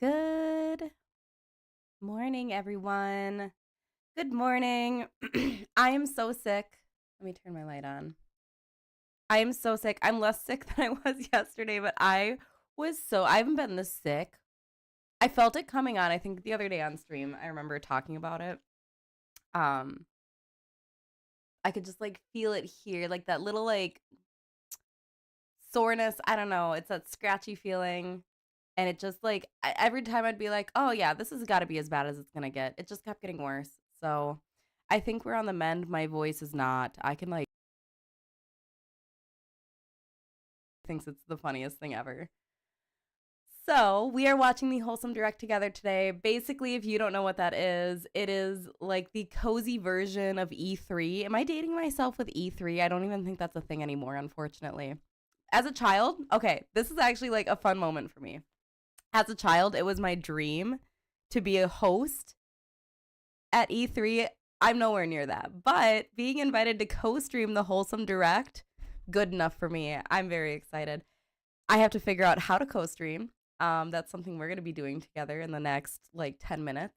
Good morning, everyone. Good morning. I am so sick. Let me turn my light on. I am so sick. I'm less sick than I was yesterday, but I haven't been this sick. I felt it coming on, I think the other day on stream. I remember talking about it. I could just like feel it here, like that little like soreness. I don't know. It's that scratchy feeling. And it just like every time I'd be like, oh yeah, this has got to be as bad as it's gonna get. It just kept getting worse. So I think we're on the mend. My voice is not. I can like thinks it's the funniest thing ever. So we are watching the Wholesome Direct together today. Basically, if you don't know what that is, it is like the cozy version of E3. Am I dating myself with E3? I don't even think that's a thing anymore, unfortunately. As a child, okay, this is actually like a fun moment for me. As a child, it was my dream to be a host at E3. I'm nowhere near that, but being invited to co-stream the Wholesome Direct, good enough for me. I'm very excited. I have to figure out how to co-stream. That's something we're going to be doing together in the next like 10 minutes.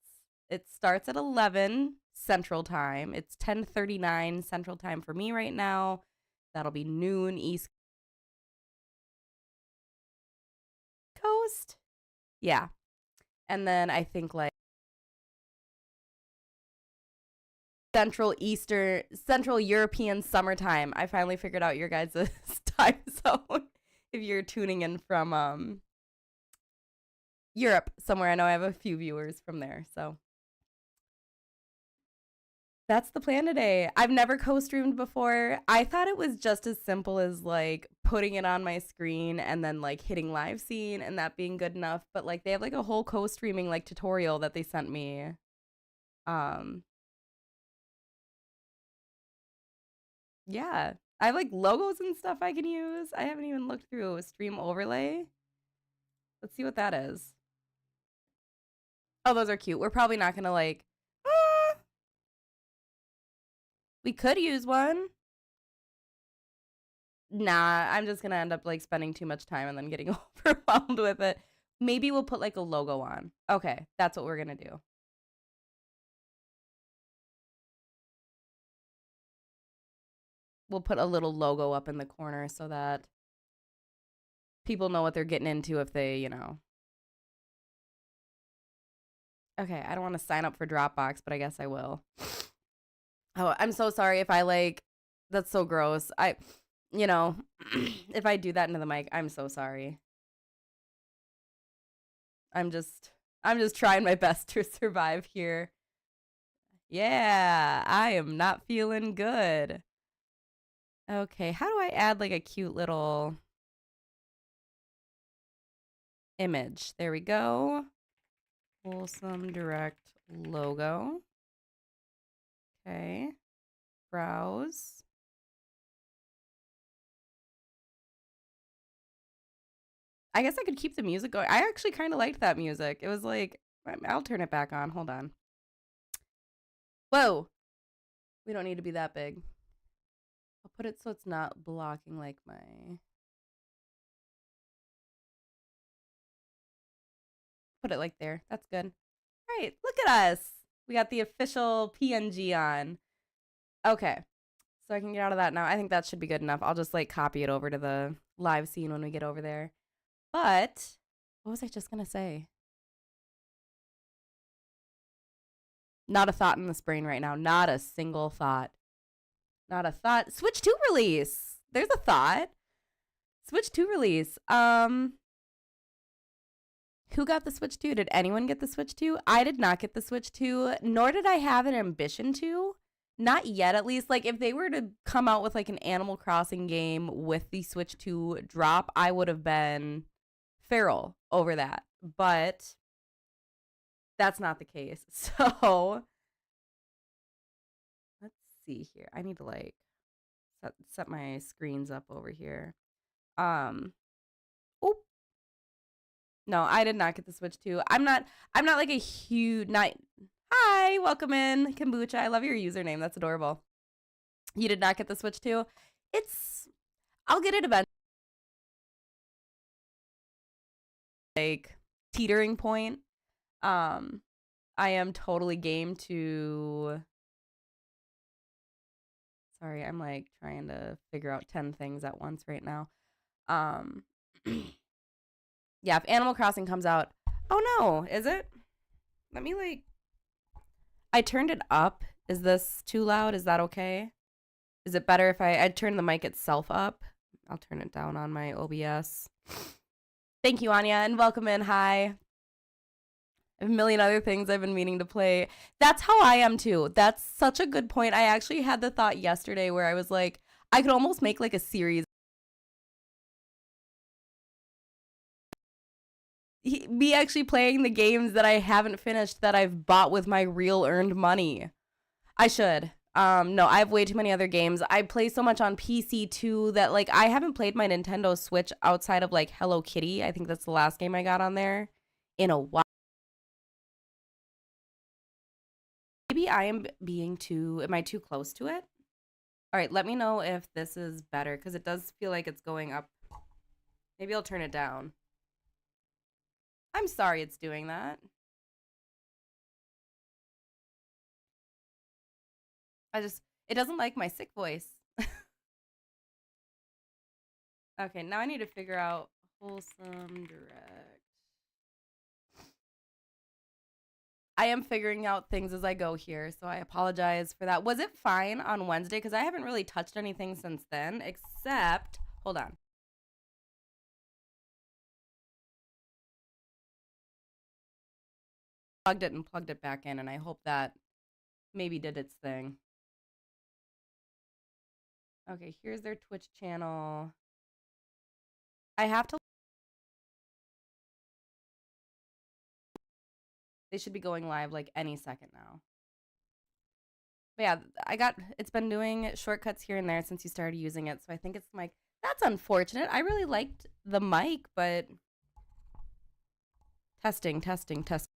It starts at 11 Central Time. It's 10:39 Central Time for me right now. That'll be noon East Coast. Yeah. And then I think like Central European summertime. I finally figured out your guys' time zone if you're tuning in from Europe somewhere. I know I have a few viewers from there. So That's the plan today. I've never co-streamed before. I thought it was just as simple as like putting it on my screen and then like hitting live scene and that being good enough. But like they have like a whole co-streaming like tutorial that they sent me. Um yeah. I have like logos and stuff I can use. I haven't even looked through a stream overlay. Let's see what that is. Oh, those are cute. We're probably not gonna like we could use one. Nah, I'm just gonna end up like spending too much time and then getting overwhelmed with it. Maybe we'll put like a logo on. Okay, that's what we're gonna do. We'll put a little logo up in the corner so that people know what they're getting into if they, you know. Okay, I don't want to sign up for Dropbox, but I guess I will. Oh, I'm so sorry if I like, that's so gross. You know, if I do that into the mic, I'm so sorry. I'm just trying my best to survive here. Yeah, I am not feeling good. Okay, how do I add like a cute little image? There we go. Wholesome Direct logo. Okay. Browse. I guess I could keep the music going. I actually kind of liked that music. It was like, I'll turn it back on. Hold on. Whoa. We don't need to be that big. I'll put it so it's not blocking like my... Put it like there. That's good. All right, look at us. We got the official PNG on. Okay. So I can get out of that now. I think that should be good enough. I'll just like copy it over to the live scene when we get over there. But what was I just going to say? Not a thought in this brain right now. Not a single thought. Not a thought. Switch 2 release. There's a thought. Switch 2 release. Who got the Switch 2? Did anyone get the Switch 2? I did not get the Switch 2, nor did I have an ambition to. Not yet, at least. Like, if they were to come out with, like, an Animal Crossing game with the Switch 2 drop, I would have been feral over that. But that's not the case. So, let's see here. I need to, like, set my screens up over here. Oh. No, I did not get the Switch 2. I'm not like a huge Hi, welcome in, Kombucha. I love your username. That's adorable. You did not get the Switch 2? I'll get it eventually. Like teetering point. I am totally game to... Sorry, I'm like trying to figure out 10 things at once right now. Yeah, if Animal Crossing comes out... Oh no, is it? Let me like... I turned it up. Is this too loud? Is that okay? Is it better if I turn the mic itself up? I'll turn it down on my OBS. Thank you, Anya, and welcome in. Hi. I have a million other things I've been meaning to play. That's how I am too. That's such a good point. I actually had the thought yesterday where I was like, I could almost make like a series. Me actually playing the games that I haven't finished that I've bought with my real earned money. I should. No, I have way too many other games. I play so much on PC too that like I haven't played my Nintendo Switch outside of like Hello Kitty. I think that's the last game I got on there in a while. Maybe I am am I too close to it? All right, let me know if this is better because it does feel like it's going up. Maybe I'll turn it down. I'm sorry it's doing that. It doesn't like my sick voice. Okay, now I need to figure out Wholesome Direct. I am figuring out things as I go here, so I apologize for that. Was it fine on Wednesday? Because I haven't really touched anything since then, except... Hold on. Plugged it and plugged it back in, and I hope that maybe did its thing. Okay, here's their Twitch channel. I have to. They should be going live like any second now. But yeah, it's been doing shortcuts here and there since you started using it. So I think it's the mic. That's unfortunate. I really liked the mic, but testing. Test.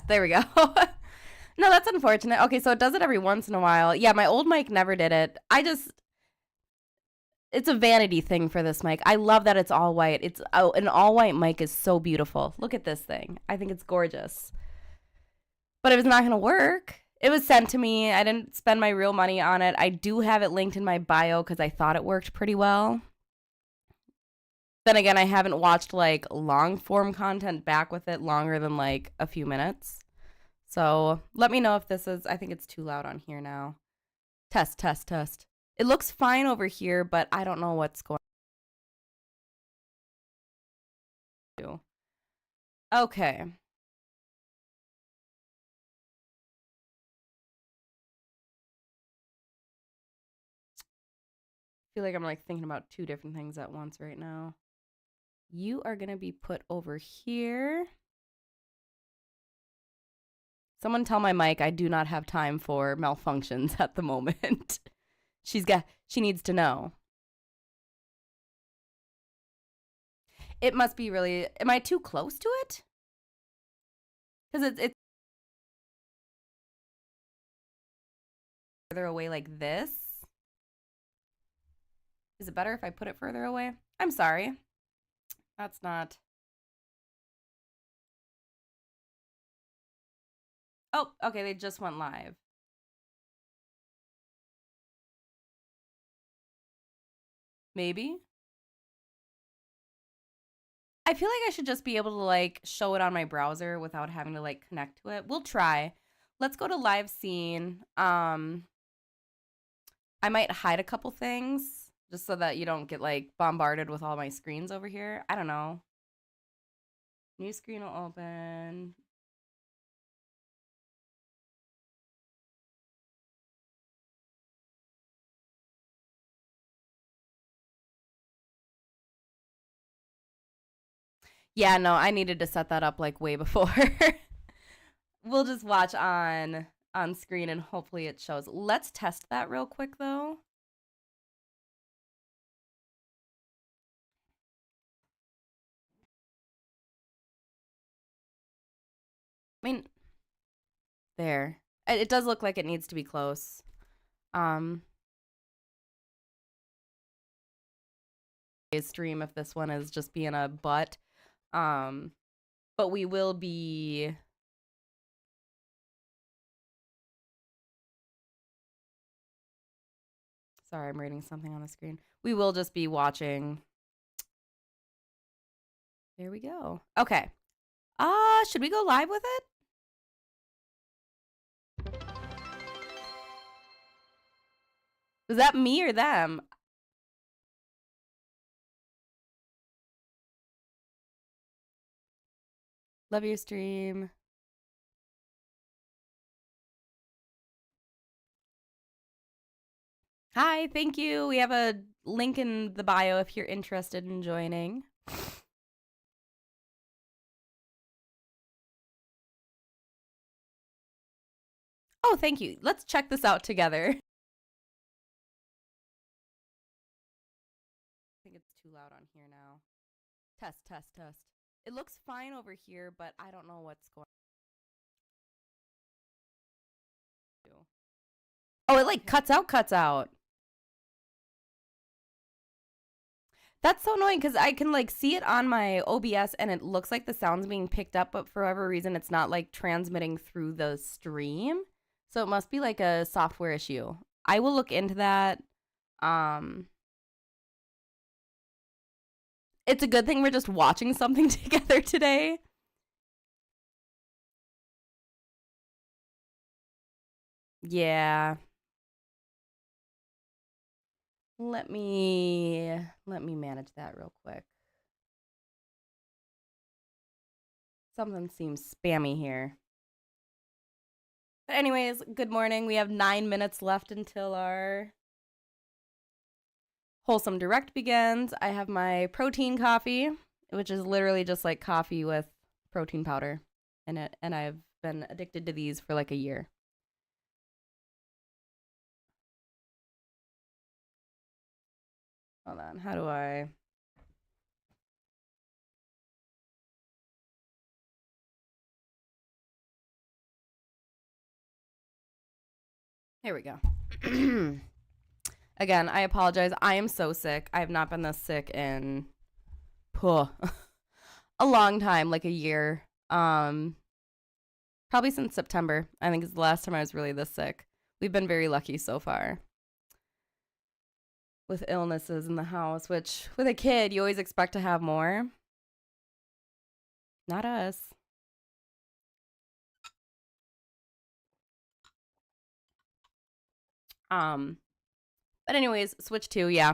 There we go. No, that's unfortunate. Okay, so it does it every once in a while. Yeah, my old mic never did it. It's a vanity thing for this mic. I love that it's all white. An all white mic is so beautiful. Look at this thing. I think it's gorgeous. But it was not going to work. It was sent to me. I didn't spend my real money on it. I do have it linked in my bio because I thought it worked pretty well. Then again, I haven't watched like long form content back with it longer than like a few minutes. So let me know if this is, I think it's too loud on here now. Test. It looks fine over here, but I don't know what's going on. Okay. I feel like I'm like thinking about two different things at once right now. You are going to be put over here. Someone tell my mic I do not have time for malfunctions at the moment. She needs to know. It must be really, am I too close to it? Because it's further away like this. Is it better if I put it further away? I'm sorry. That's not. Oh, okay, they just went live. Maybe. I feel like I should just be able to like show it on my browser without having to like connect to it. We'll try. Let's go to live scene. I might hide a couple things just so that you don't get like bombarded with all my screens over here. I don't know. New screen will open. Yeah, no, I needed to set that up like way before. We'll just watch on screen and hopefully it shows. Let's test that real quick though. I mean, there. It does look like it needs to be close. Stream if this one is just being a butt. But we will be sorry, I'm reading something on the screen. We will just be watching. There we go. Okay. Should we go live with it? Was that me or them? Love your stream. Hi, thank you. We have a link in the bio if you're interested in joining. Oh, thank you. Let's check this out together. I think it's too loud on here now. Test. It looks fine over here, but I don't know what's going on. Oh, it like cuts out. That's so annoying because I can like see it on my OBS and it looks like the sound's being picked up, but for whatever reason, it's not like transmitting through the stream. So it must be like a software issue. I will look into that. It's a good thing we're just watching something together today. Yeah. Let me manage that real quick. Something seems spammy here. But anyways, good morning. We have 9 minutes left until our Wholesome Direct begins. I have my protein coffee, which is literally just like coffee with protein powder in it, and I've been addicted to these for like a year. Hold on, how do I... Here we go. Again, I apologize. I am so sick. I have not been this sick in a long time, like a year. Probably since September. I think is the last time I was really this sick. We've been very lucky so far with illnesses in the house, which with a kid, you always expect to have more. Not us. But anyways, Switch 2, yeah.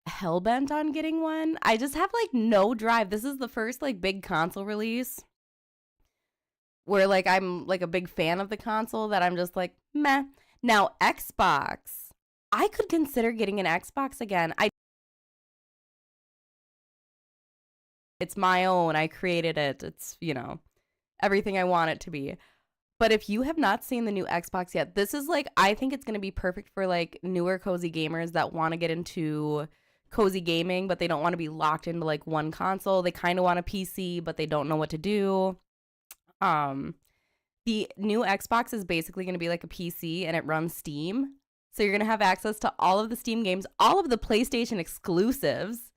Hellbent on getting one. I just have like no drive. This is the first like big console release where like I'm like a big fan of the console that I'm just like meh. Now Xbox, I could consider getting an Xbox again. It's my own. I created it. It's, you know, everything I want it to be. But if you have not seen the new Xbox yet, this is like, I think it's going to be perfect for like newer cozy gamers that want to get into cozy gaming, but they don't want to be locked into like one console. They kind of want a PC, but they don't know what to do. The new Xbox is basically going to be like a PC and it runs Steam. So you're going to have access to all of the Steam games, all of the PlayStation exclusives,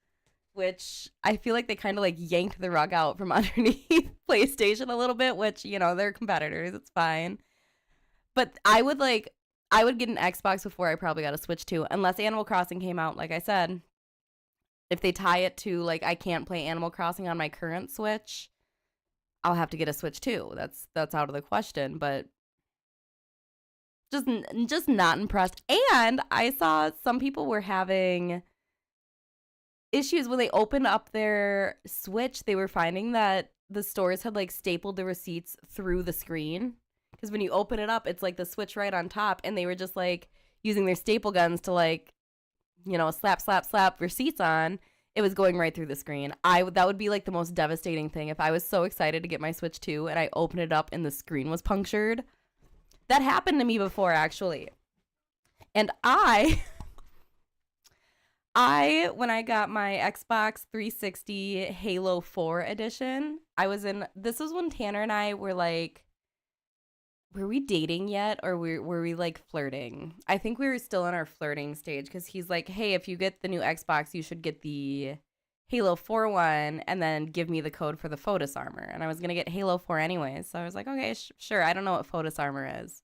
which I feel like they kind of like yanked the rug out from underneath PlayStation a little bit, which, you know, they're competitors. It's fine. But I would get an Xbox before I probably got a Switch 2, unless Animal Crossing came out, like I said. If they tie it to, like, I can't play Animal Crossing on my current Switch, I'll have to get a Switch 2. That's out of the question, but just not impressed. And I saw some people were having issues when they opened up their Switch. They were finding that the stores had like stapled the receipts through the screen, because when you open it up, it's like the Switch right on top, and they were just like using their staple guns to like, you know, slap receipts on. It was going right through the screen. That would be like the most devastating thing if I was so excited to get my Switch 2 and I opened it up and the screen was punctured. That happened to me before, actually. And when I got my Xbox 360 Halo 4 edition, this was when Tanner and I were like, were we dating yet, or were we like flirting? I think we were still in our flirting stage, because he's like, hey, if you get the new Xbox, you should get the Halo 4 one and then give me the code for the Photos armor. And I was going to get Halo 4 anyways. So I was like, okay, sure. I don't know what Photos armor is.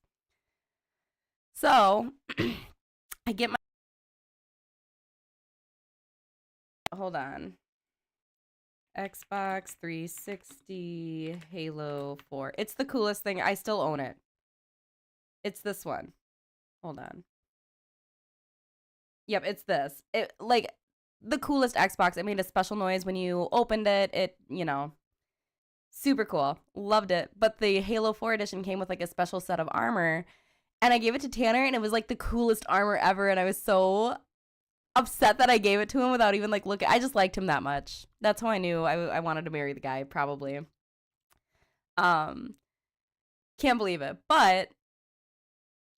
So I get my... Hold on. Xbox 360 Halo 4. It's the coolest thing. I still own it. It's this one. Hold on. Yep, it's this. It like the coolest Xbox. It made a special noise when you opened it. It, you know, super cool. Loved it. But the Halo 4 edition came with like a special set of armor, and I gave it to Tanner, and it was like the coolest armor ever, and I was so upset that I gave it to him without even like looking. I just liked him that much. That's how I knew I wanted to marry the guy, probably. Can't believe it. But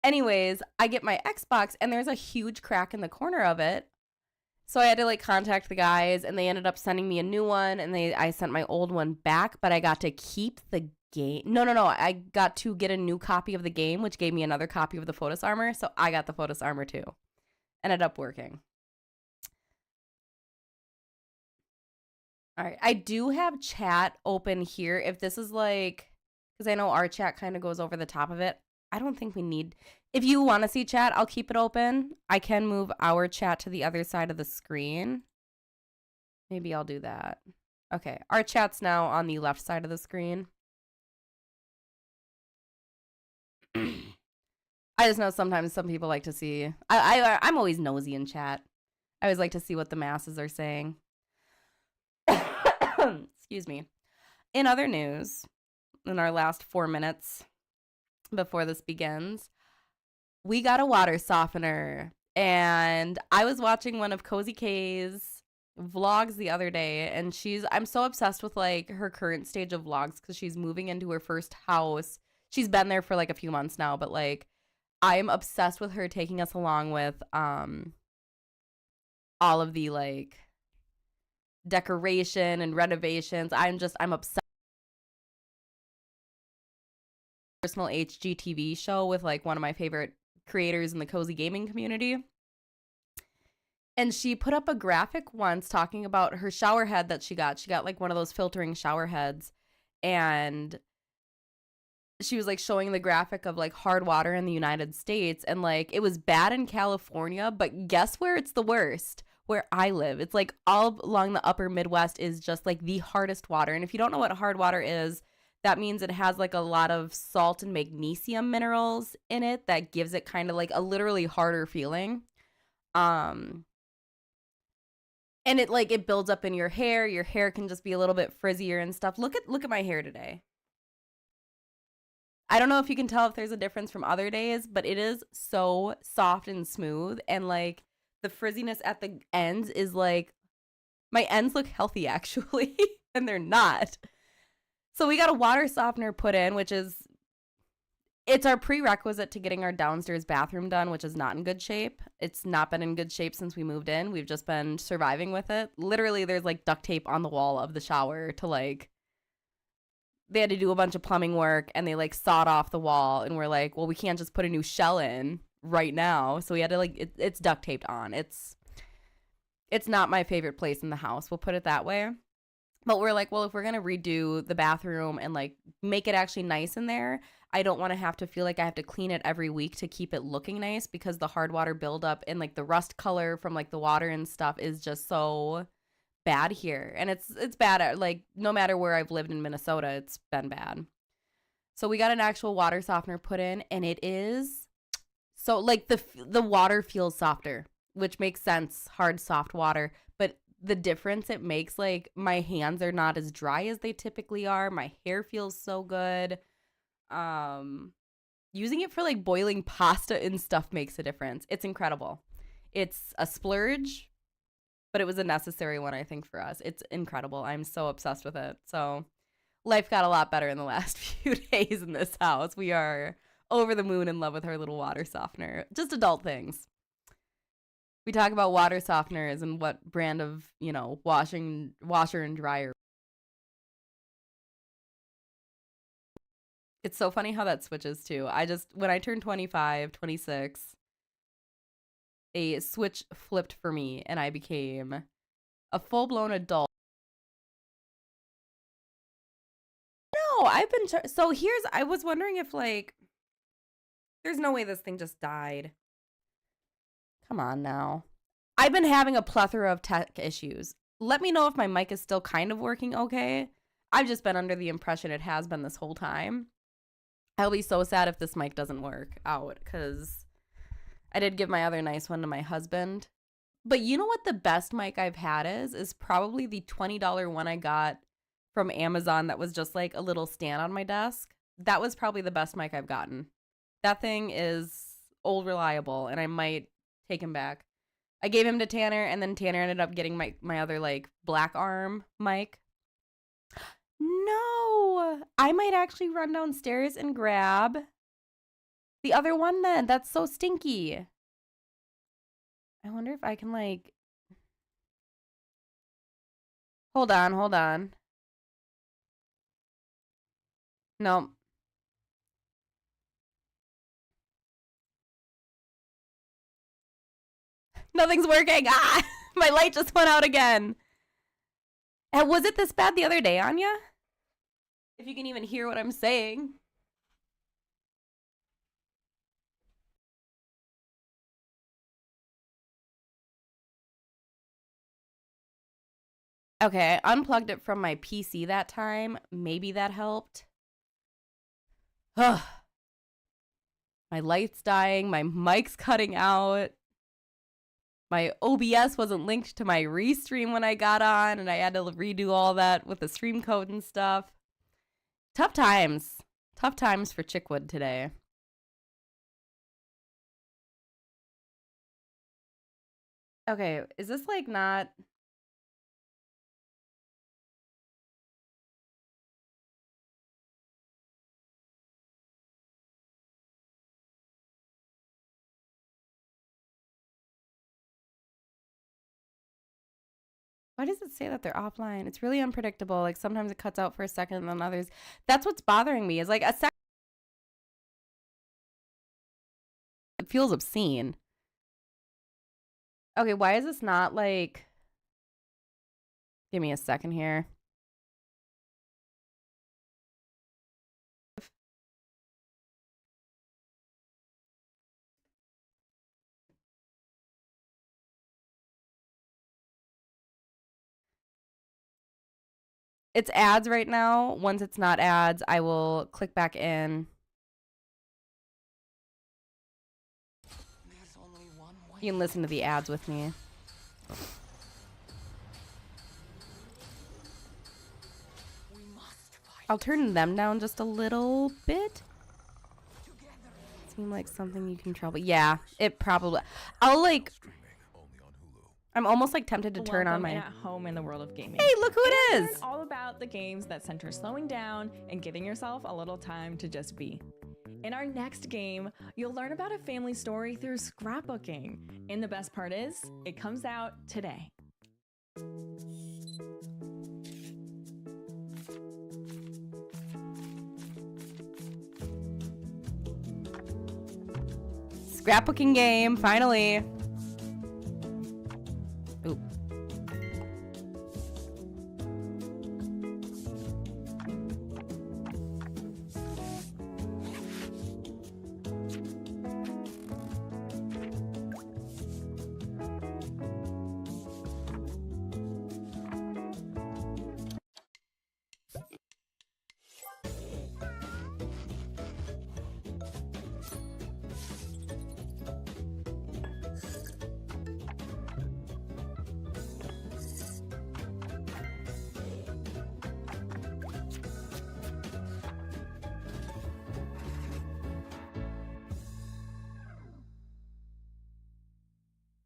anyways, I get my Xbox and there's a huge crack in the corner of it. So I had to like contact the guys, and they ended up sending me a new one, and I sent my old one back, but I got to keep the game. No. I got to get a new copy of the game, which gave me another copy of the Photos Armor. So I got the Photos Armor too. Ended up working. All right. I do have chat open here. If this is like, because I know our chat kind of goes over the top of it. I don't think we need, if you want to see chat, I'll keep it open. I can move our chat to the other side of the screen. Maybe I'll do that. Okay. Our chat's now on the left side of the screen. I just know sometimes some people like to see, I'm always nosy in chat. I always like to see what the masses are saying. Excuse me. In other news, in our last 4 minutes before this begins, we got a water softener. And I was watching one of Cozy K's vlogs the other day, and I'm so obsessed with like her current stage of vlogs because she's moving into her first house. She's been there for like a few months now, but like I'm obsessed with her taking us along with all of the like decoration and renovations. I'm obsessed. Personal HGTV show with like one of my favorite creators in the cozy gaming community. And she put up a graphic once talking about her shower head that she got. She got like one of those filtering shower heads. And she was like showing the graphic of like hard water in the United States. And like it was bad in California, but guess where it's the worst? Where I live. It's like all along the upper Midwest is just like the hardest water. And if you don't know what hard water is, that means it has like a lot of salt and magnesium minerals in it that gives it kind of like a literally harder feeling. And it builds up in your hair. Your hair can just be a little bit frizzier and stuff. Look at my hair today. I don't know if you can tell if there's a difference from other days, but it is so soft and smooth, and like the frizziness at the ends is like, my ends look healthy actually, and they're not. So we got a water softener put in, it's our prerequisite to getting our downstairs bathroom done, which is not in good shape. It's not been in good shape since we moved in. We've just been surviving with it. Literally, there's like duct tape on the wall of the shower to like, they had to do a bunch of plumbing work and they like sawed off the wall, and we're like, well, we can't just put a new shell in right now. So we had to like, it's duct taped on. It's not my favorite place in the house. We'll put it that way. But we're like, well, if we're going to redo the bathroom and like make it actually nice in there, I don't want to have to feel like I have to clean it every week to keep it looking nice, because the hard water buildup and like the rust color from like the water and stuff is just so bad here. And it's bad at, like, no matter where I've lived in Minnesota, it's been bad. So we got an actual water softener put in, and it is so like the water feels softer, which makes sense. Hard, soft water. But the difference it makes, like, my hands are not as dry as they typically are. My hair feels so good. Using it for like boiling pasta and stuff makes a difference. It's incredible. It's a splurge, but it was a necessary one, I think, for us. It's incredible. I'm so obsessed with it. So life got a lot better in the last few days in this house. We are over the moon in love with our little water softener. Just adult things. We talk about water softeners and what brand of, washer and dryer. It's so funny how that switches too. When I turned 25, 26, a switch flipped for me and I became a full-blown adult. No, I was wondering if like, there's no way this thing just died. Come on now. I've been having a plethora of tech issues. Let me know if my mic is still kind of working okay. I've just been under the impression it has been this whole time. I'll be so sad if this mic doesn't work out, because I did give my other nice one to my husband. But you know what the best mic I've had is probably the $20 one I got from Amazon that was just like a little stand on my desk. That was probably the best mic I've gotten. That thing is old reliable, and I might take him back. I gave him to Tanner, and then Tanner ended up getting my other like black arm mic. No, I might actually run downstairs and grab the other one then. That's so stinky. I wonder if I can like, hold on. No. Nothing's working. Ah! My light just went out again. And was it this bad the other day, Anya? If you can even hear what I'm saying. Okay, I unplugged it from my PC that time. Maybe that helped. Ugh. My light's dying. My mic's cutting out. My OBS wasn't linked to my restream when I got on, and I had to redo all that with the stream code and stuff. Tough times. Tough times for Chickwood today. Okay, is this like not... Why does it say that they're offline? It's really unpredictable. Like sometimes it cuts out for a second and then others. That's what's bothering me is like a second. It feels obscene. Okay, why is this not like... Give me a second here. It's ads right now. Once it's not ads, I will click back in. You can listen to the ads with me. I'll turn them down just a little bit. Seem like something you can trouble. Yeah, it probably. I'll like. I'm almost like tempted to turn on my... At home in the world of gaming. Hey, look who it is! Learn all about the games that center slowing down and giving yourself a little time to just be. In our next game, you'll learn about a family story through scrapbooking. And the best part is, it comes out today. Scrapbooking game, finally. Ooh.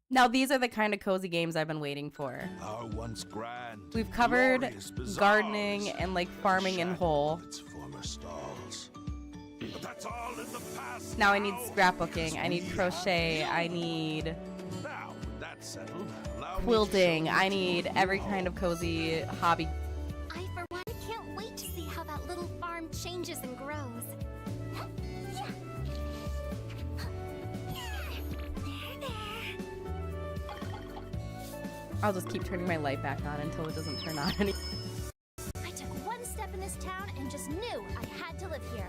Now, these are the kind of cozy games I've been waiting for. Our once grand, we've covered gardening and like farming in whole. But that's all in the past now I need scrapbooking, I need crochet, I need now, that's settled. Quilting, I need every kind of cozy hobby. I, for one, can't wait to see how that little farm changes and grows. I'll just keep turning my light back on until it doesn't turn on anymore. I took one step in this town and just knew I had to live here.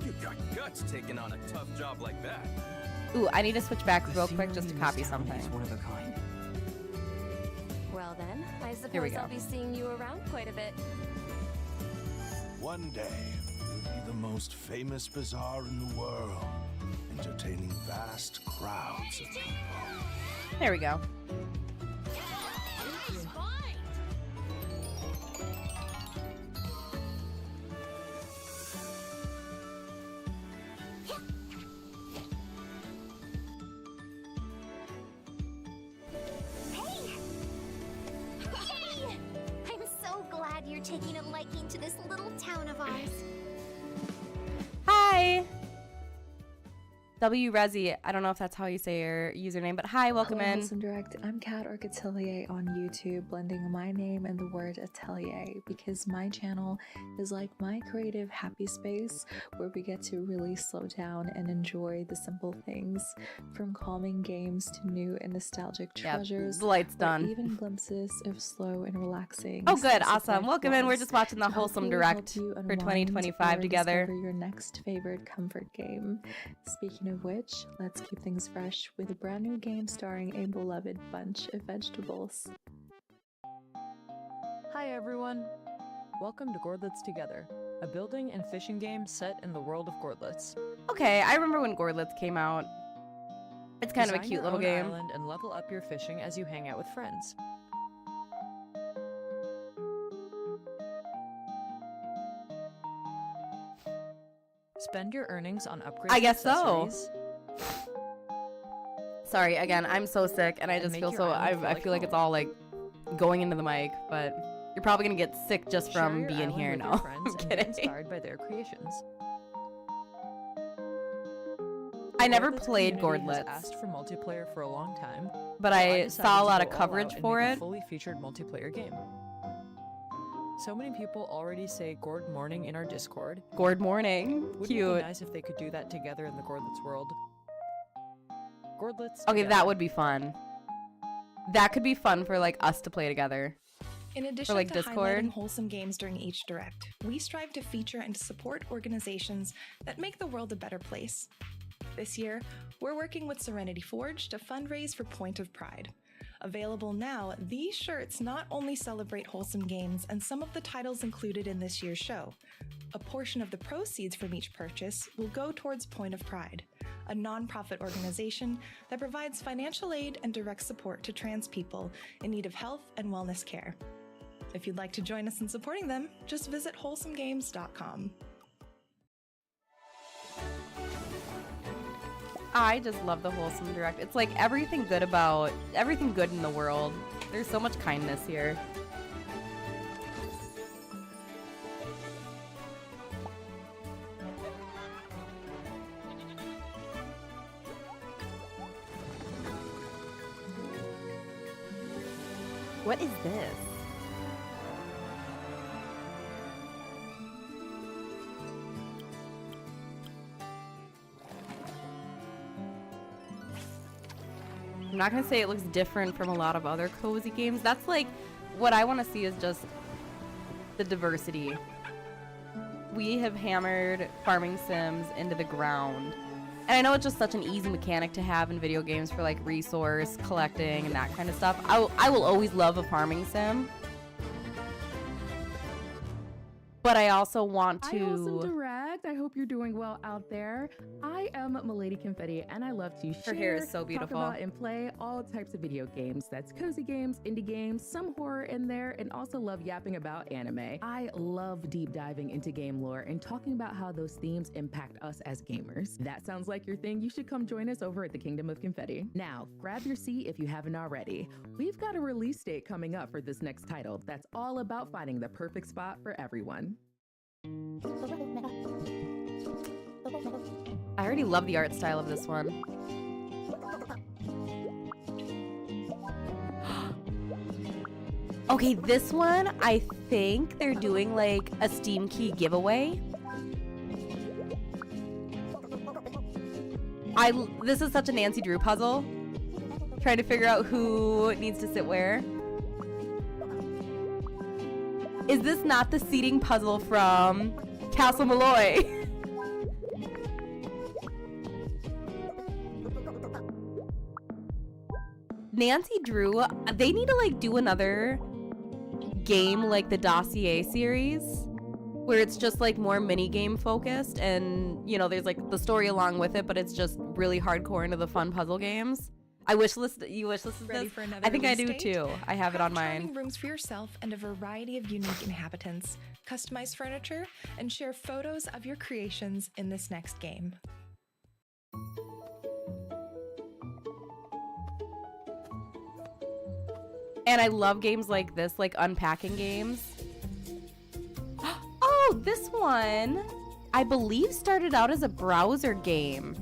You got guts taking on a tough job like that. Ooh, I need to switch back real quick just to copy something. One of a kind. Well then, I Here we suppose go. I'll be seeing you around quite a bit. One day, we'll be the most famous bazaar in the world, entertaining vast crowds of people. There we go. Taking a liking to this little town of ours. Hi! W Resi, I don't know if that's how you say your username, but hi, welcome Hello, in. Wholesome Direct. I'm Kat or Atelier on YouTube, blending my name and the word atelier because my channel is like my creative happy space where we get to really slow down and enjoy the simple things, from calming games to new and nostalgic treasures. The light's or done. even glimpses of slow and relaxing. Oh, good, slice of awesome. life Welcome in. We're vlogs just watching the to Wholesome hopefully Direct help you for unwind 2025 or together. discover your next favorite comfort game. Speaking of which, let's keep things fresh with a brand new game starring a beloved bunch of vegetables. Hi everyone! Welcome to Gourdlets Together, a building and fishing game set in the world of Gourdlets. Okay, I remember when Gourdlets came out. It's kind of a Design cute your little own game. island and level up your fishing as you hang out with friends. Spend your earnings on upgrades. I and guess so. accessories. Sorry, again, I'm so sick and I And just make feel your so, island feel I like feel like it's home. all like going into the mic, but you're probably gonna get sick just Share from your being island here with now. your friends I'm and get kidding. inspired by their creations. I never Gourdlets played community has Gourdlets, asked for multiplayer for a long time, but so I decided saw a to lot go of all coverage out and for make a it. fully featured multiplayer game. So many people already say Gourd morning in our Discord. Gourd morning. Wouldn't it Cute. be nice if they could do that together in the Gourdlets world? Gourdlets Okay, together. that would be fun. That could be fun for like us to play together. In addition like, to Discord? highlighting wholesome games during each direct, we strive to feature and support organizations that make the world a better place. This year, we're working with Serenity Forge to fundraise for Point of Pride. Available now, these shirts not only celebrate wholesome games and some of the titles included in this year's show. A portion of the proceeds from each purchase will go towards Point of Pride, a nonprofit organization that provides financial aid and direct support to trans people in need of health and wellness care. If you'd like to join us in supporting them, just visit wholesomegames.com. I just love the Wholesome Direct. It's like everything good in the world. There's so much kindness here. What is this? I'm not gonna say it looks different from a lot of other cozy games. That's like, what I want to see is just the diversity. We have hammered farming sims into the ground. And I know it's just such an easy mechanic to have in video games for like resource collecting and that kind of stuff. I will always love a farming sim. But I also want Hi, Wholesome to... Direct. I hope you're doing well out there. I am Milady Confetti, and I love to share, Her hair is so beautiful. talk about, and play all types of video games. That's cozy games, indie games, some horror in there, and also love yapping about anime. I love deep diving into game lore and talking about how those themes impact us as gamers. That sounds like your thing. You should come join us over at the Kingdom of Confetti. Now, grab your seat if you haven't already. We've got a release date coming up for this next title that's all about finding the perfect spot for everyone. I already love the art style of this one. Okay, this one, I think they're doing like a Steam Key giveaway. This is such a Nancy Drew puzzle. Trying to figure out who needs to sit where. Is this not the seating puzzle from Castle Malloy? Nancy Drew, they need to like do another game like the Dossier series where it's just like more mini game focused and you know there's like the story along with it, but it's just really hardcore into the fun puzzle games. You wish listed Ready this? for another I think I release do date? too. I have it on charming mine. rooms for yourself and a variety of unique inhabitants. Customize furniture and share photos of your creations in this next game. And I love games like this, like unpacking games. Oh, this one, I believe started out as a browser game.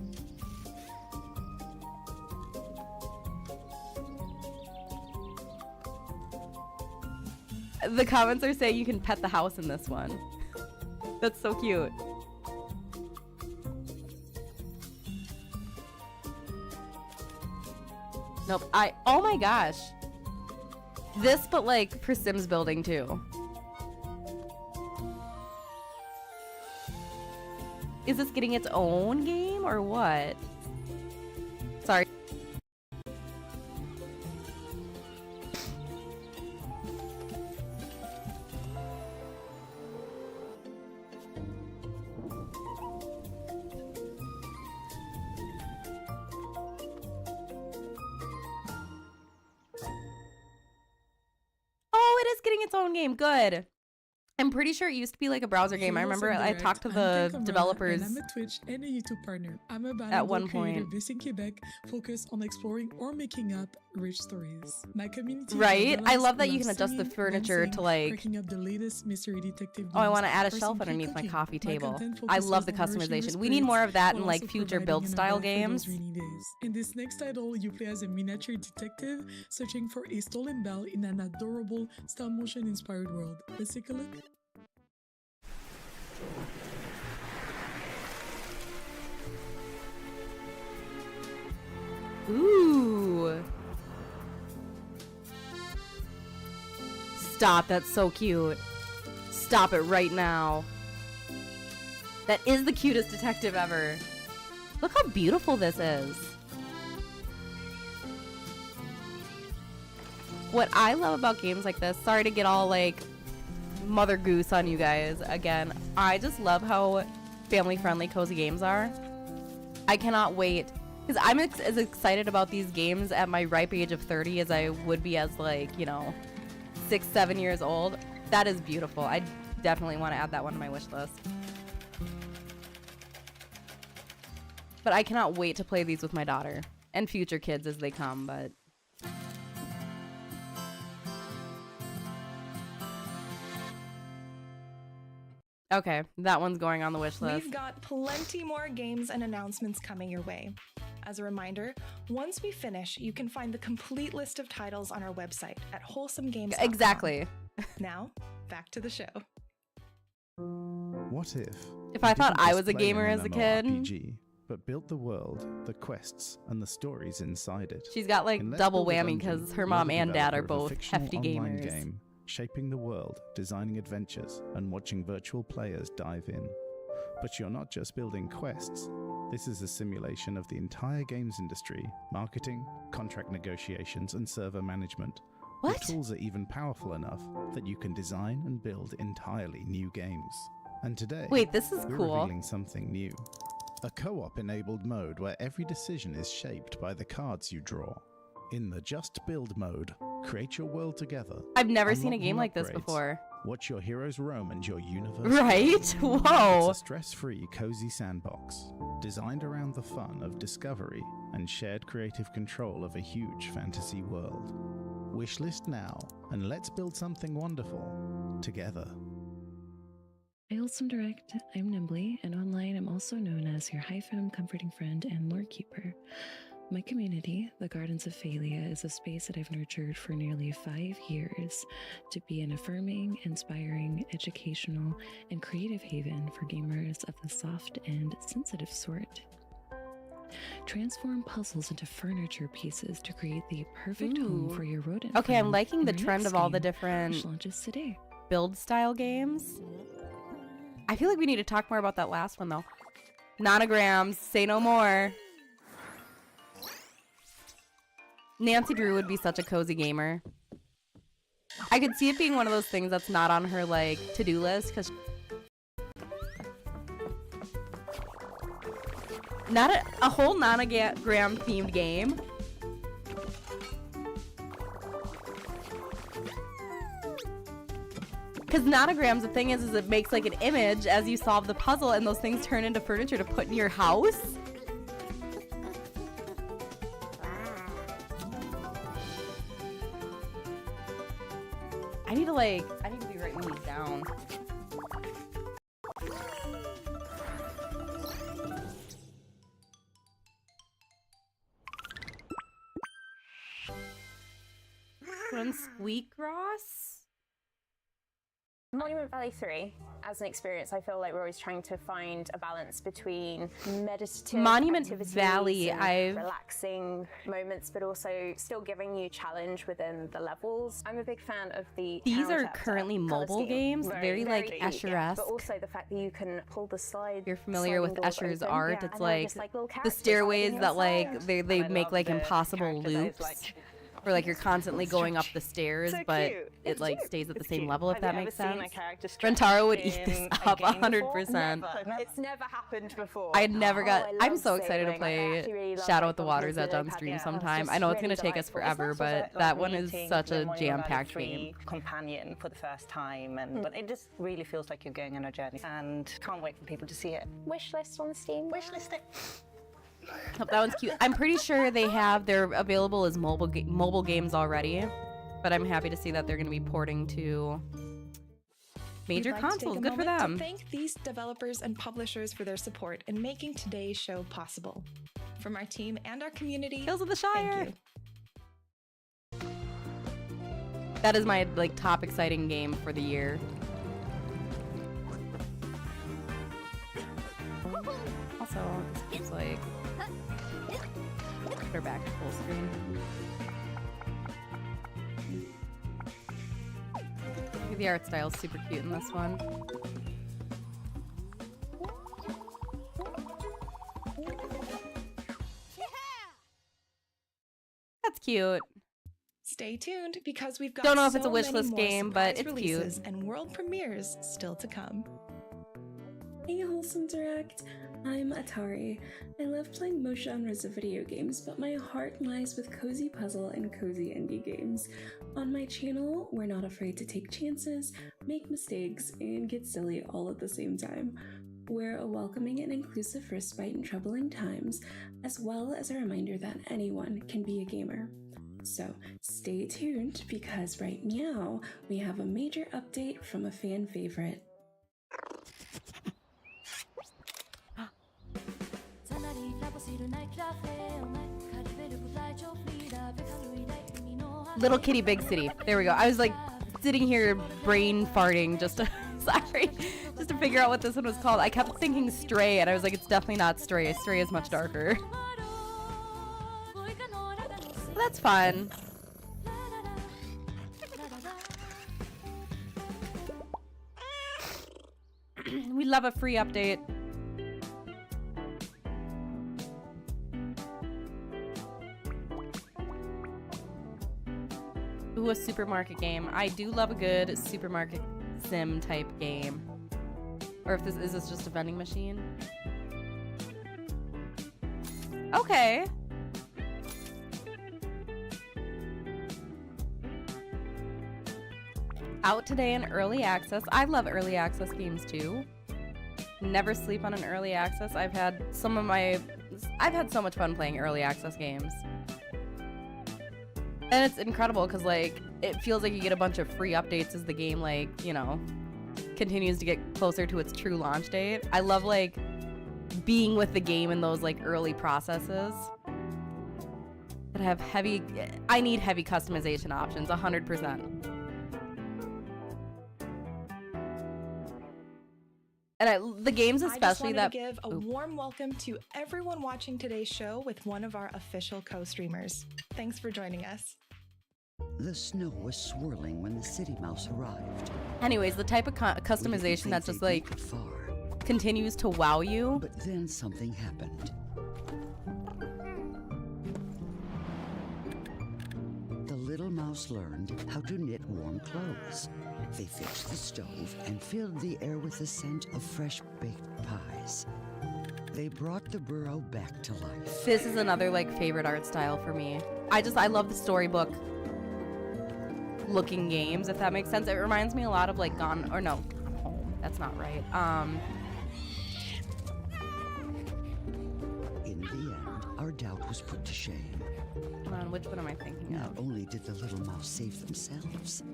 The comments are saying you can pet the house in this one. That's so cute. Nope. Oh my gosh. This, but like for Sims building too. Is this getting its own game or what? Sorry. Oh, it is getting its own game. Good. I'm pretty sure it used to be like a browser game. I remember I talked to the developers I'm a Twitch and a YouTube partner. I'm a at one creator point. based in Quebec, focused on exploring or making up rich stories. My community, Right? I love that you can adjust the singing, furniture dancing, to like. cracking up the latest mystery detective Oh, I games, want to add a or shelf simply underneath my cooking. coffee My table. content I love the focuses on nourishing customization. your We need more of that in while like also future providing build an style outlet for games. those rainy days. In this next title, you play as a miniature detective searching for a stolen bell in an adorable stop motion inspired world. Let's take a look. Ooh. Stop, that's so cute. Stop it right now. That is the cutest detective ever. Look how beautiful this is. What I love about games like this, sorry to get all like Mother Goose on you guys again, I just love how family friendly cozy games are. I cannot wait. Because I'm as excited about these games at my ripe age of 30 as I would be as like, you know, 6, 7 years old. That is beautiful. I definitely want to add that one to my wish list. But I cannot wait to play these with my daughter and future kids as they come, but... Okay, that one's going on the wish list. We've got plenty more games and announcements coming your way. As a reminder, once we finish, you can find the complete list of titles on our website at wholesomegames.com. Exactly. Now, back to the show. What if? If I thought didn't I just was a play gamer an as a kid. MMORPG, but built the world, the quests, and the stories inside it. She's got like In Let's double Build a whammy Dungeon, because her you're mom the and dad are developer of a both fictional hefty online gamers. game, shaping the world, designing adventures, and watching virtual players dive in. But you're not just building quests. This is a simulation of the entire games industry, marketing, contract negotiations, and server management. What? The tools are even powerful enough that you can design and build entirely new games. And today, Wait, this is we're cool. revealing something new. A co-op enabled mode where every decision is shaped by the cards you draw. In the Just Build mode, create your world together. I've never seen a unlock game new like this upgrades, before. Watch your heroes roam and your universe. Right? Whoa. It's a stress-free, cozy sandbox, designed around the fun of discovery and shared creative control of a huge fantasy world. Wishlist now, and let's build something wonderful together. Wholesome Direct, I'm Nimbly, and online I'm also known as your high fem comforting friend and lore keeper. My community, the Gardens of Phalia, is a space that I've nurtured for nearly 5 years to be an affirming, inspiring, educational, and creative haven for gamers of the soft and sensitive sort. Transform puzzles into furniture pieces to create the perfect home for your rodent. Okay, I'm friend liking the in my trend next of all the game, different which launches today. build style games. I feel like we need to talk more about that last one though. Nonograms, say no more. Nancy Drew would be such a cozy gamer. I could see it being one of those things that's not on her like to-do list because not a whole nonogram themed game. Because nonograms, the thing is it makes like an image as you solve the puzzle and those things turn into furniture to put in your house. I need to be writing these down. Run Squeakross? Monument Valley 3, as an experience, I feel like we're always trying to find a balance between meditative Monument activities Valley, and relaxing moments, but also still giving you challenge within the levels. I'm a big fan of the These town are chapter currently colour mobile scheme. games, very like cute, Escher-esque. but also the fact that you can pull the slide. You're familiar with sliding doors Escher's open, art? and It's there are like just, little the characters stairways hiding that inside. like they make like impossible loops. Where like you're constantly going up the stairs, but it like stays at the same level, if that makes sense. Rentaro would eat this up 100%. It's never happened before. I never got. I I'm love so excited to sailing. I play actually really love, Shadow like, at the all Waters things at that on they've stream had, sometime. just I know it's really gonna take us delightful. forever, It's nice but that one is such a jam-packed game. Companion for the first time, and but it just really feels like you're going on a journey, and can't wait for people to see it. Wishlist on Steam. Wishlist it. Oh, that one's cute. I'm pretty sure they're available as mobile games already, but I'm happy to see that they're going to be porting to major We'd like to consoles. take a Good for moment them. To thank these developers and publishers for their support in making today's show possible. From our team and our community, Hills of the Shire. thank you. That is my like top exciting game for the year. Also, this seems like put her back to full screen. The art style is super cute in this one. That's cute. Stay tuned because we've got Don't know if so it's a wish many list more game, but surprise it's cute. releases and world premieres still to come. Hey Wholesome Direct, I'm Atari. I love playing most genres of video games, but my heart lies with cozy puzzle and cozy indie games. On my channel, we're not afraid to take chances, make mistakes, and get silly all at the same time. We're a welcoming and inclusive respite in troubling times, as well as a reminder that anyone can be a gamer. So stay tuned because right now we have a major update from a fan favorite. Little Kitty Big City. There we go. I was like sitting here brain farting just to, sorry, just to figure out what this one was called. I kept thinking Stray and I was like, it's definitely not Stray. Stray is much darker. That's fun. We love a free update. Ooh, a supermarket game. I do love a good supermarket sim type game. Or if is this just a vending machine? Okay. Out today in early access. I love early access games too. Never sleep on an early access. I've had so much fun playing early access games. And it's incredible because like it feels like you get a bunch of free updates as the game like, you know, continues to get closer to its true launch date. I love like being with the game in those like early processes that have I need heavy customization options 100%. And the games especially I just wanted to give a warm welcome to everyone watching today's show with one of our official co-streamers. Thanks for joining us. The snow was swirling when the city mouse arrived. Anyways, the type of customization that's just like continues to wow you. But then something happened. The little mouse learned how to knit warm clothes. They fixed the stove and filled the air with the scent of fresh baked pies. They brought the burrow back to life. This is another like favorite art style for me. I love the storybook looking games, if that makes sense. It reminds me a lot of like Gone Home. That's not right. In the end, our doubt was put to shame. Come on, which one am I thinking Not of? only did the little mouse save themselves,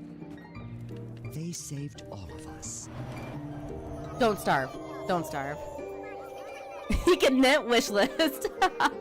they saved all of us. Don't starve. Don't starve. He can knit wish list. That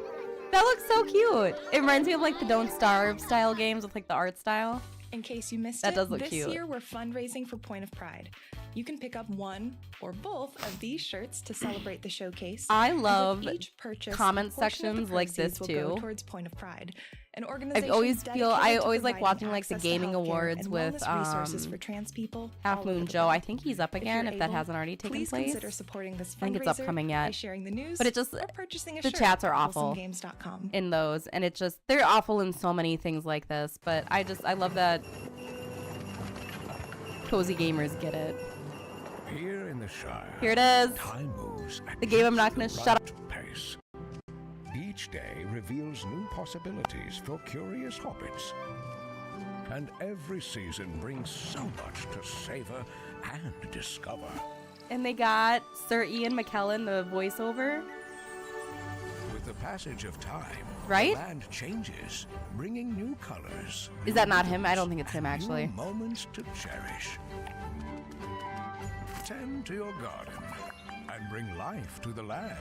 looks so cute. It reminds me of like the Don't Starve style games with like the art style. In case you missed That it, does look this cute. year we're fundraising for Point of Pride. You can pick up one or both of these shirts to celebrate the showcase. I And with love each purchase, comment a portion of the sections like proceeds this will go too. towards Point of Pride, an I organization always feel I dedicated to always like providing watching like the access to gaming healthcare awards and with wellness resources for trans people Half all over Moon the Joe. I globe. think he's up again you're if that able, hasn't already taken please place. consider supporting this I think it's fundraiser upcoming by yet. sharing the news But it just or purchasing a the shirt chats are at awful wholesomegames.com. in those, and it just they're awful in so many things like this. But I love that cozy gamers get it. Here in the Shire, Here it is. Time moves at The game I'm not gonna just the shut right pace. Each day reveals new possibilities for curious hobbits. And every season brings so much to savor and discover. And they got Sir Ian McKellen, the voiceover. With the passage of time, Right? the land changes, bringing new colors. Is that not him? I don't think it's him actually. New moments to cherish. Tend to your garden and bring life to the land.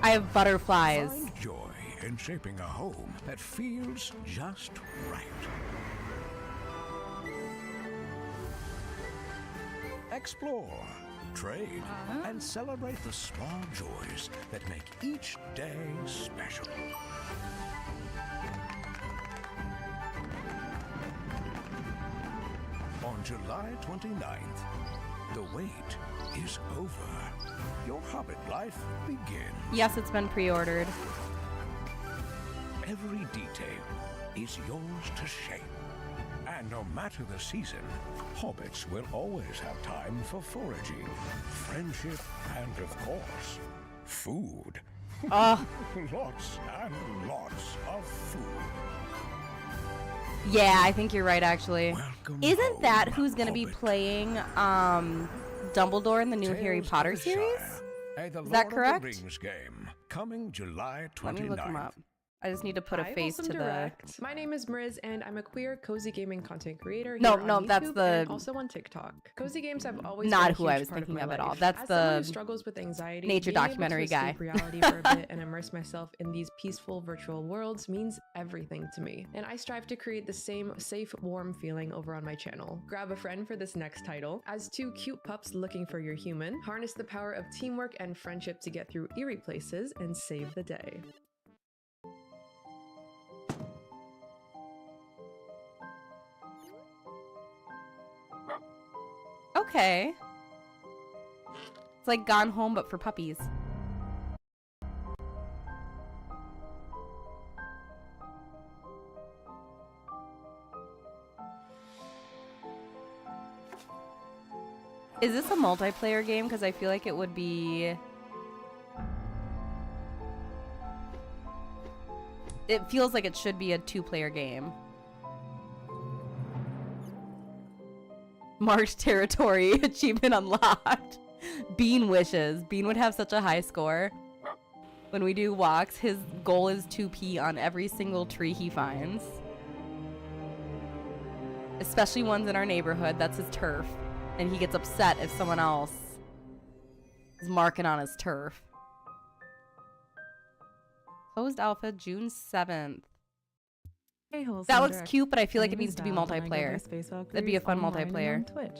I have butterflies. Find joy in shaping a home that feels just right. Explore, trade, and celebrate the small joys that make each day special. On July 29th, the wait is over. Your Hobbit life begins. Yes, it's been pre-ordered. Every detail is yours to shape. And no matter the season, hobbits will always have time for foraging, friendship, and of course, food. Oh. Lots and lots of food. Yeah, I think you're right actually. Isn't that who's going to be playing Dumbledore in the new Harry Potter series? Hey, the Is that Lord correct? of the Rings game, coming July 29th. Let me look him up. I just need to put a Hi, face Wholesome to Direct. My name is Mriz, and I'm a queer cozy gaming content creator. No, here no, on that's YouTube the- and also on TikTok. Cozy games have always Not been a who I huge was part thinking my of at all. life. That's As someone who the struggles with anxiety, nature being able to documentary guy. escape reality for a bit and immerse myself in these peaceful virtual worlds means everything to me. And I strive to create the same safe, warm feeling over on my channel. Grab a friend for this next title. As two cute pups looking for your human, harness the power of teamwork and friendship to get through eerie places and save the day. Okay. It's like Gone Home but for puppies. Is this a multiplayer game? Because I feel like it would be... It feels like it should be a two-player game. Marked territory, achievement unlocked. Bean wishes. Bean would have such a high score. When we do walks, his goal is to pee on every single tree he finds. Especially ones in our neighborhood, that's his turf. And he gets upset if someone else is marking on his turf. Closed alpha, June 7th. Hey, Wholesome That looks Direct. cute, but I feel My like it name needs is to be Val, and I go by multiplayer. Space That'd be a Valkyries fun online and multiplayer. on Twitch.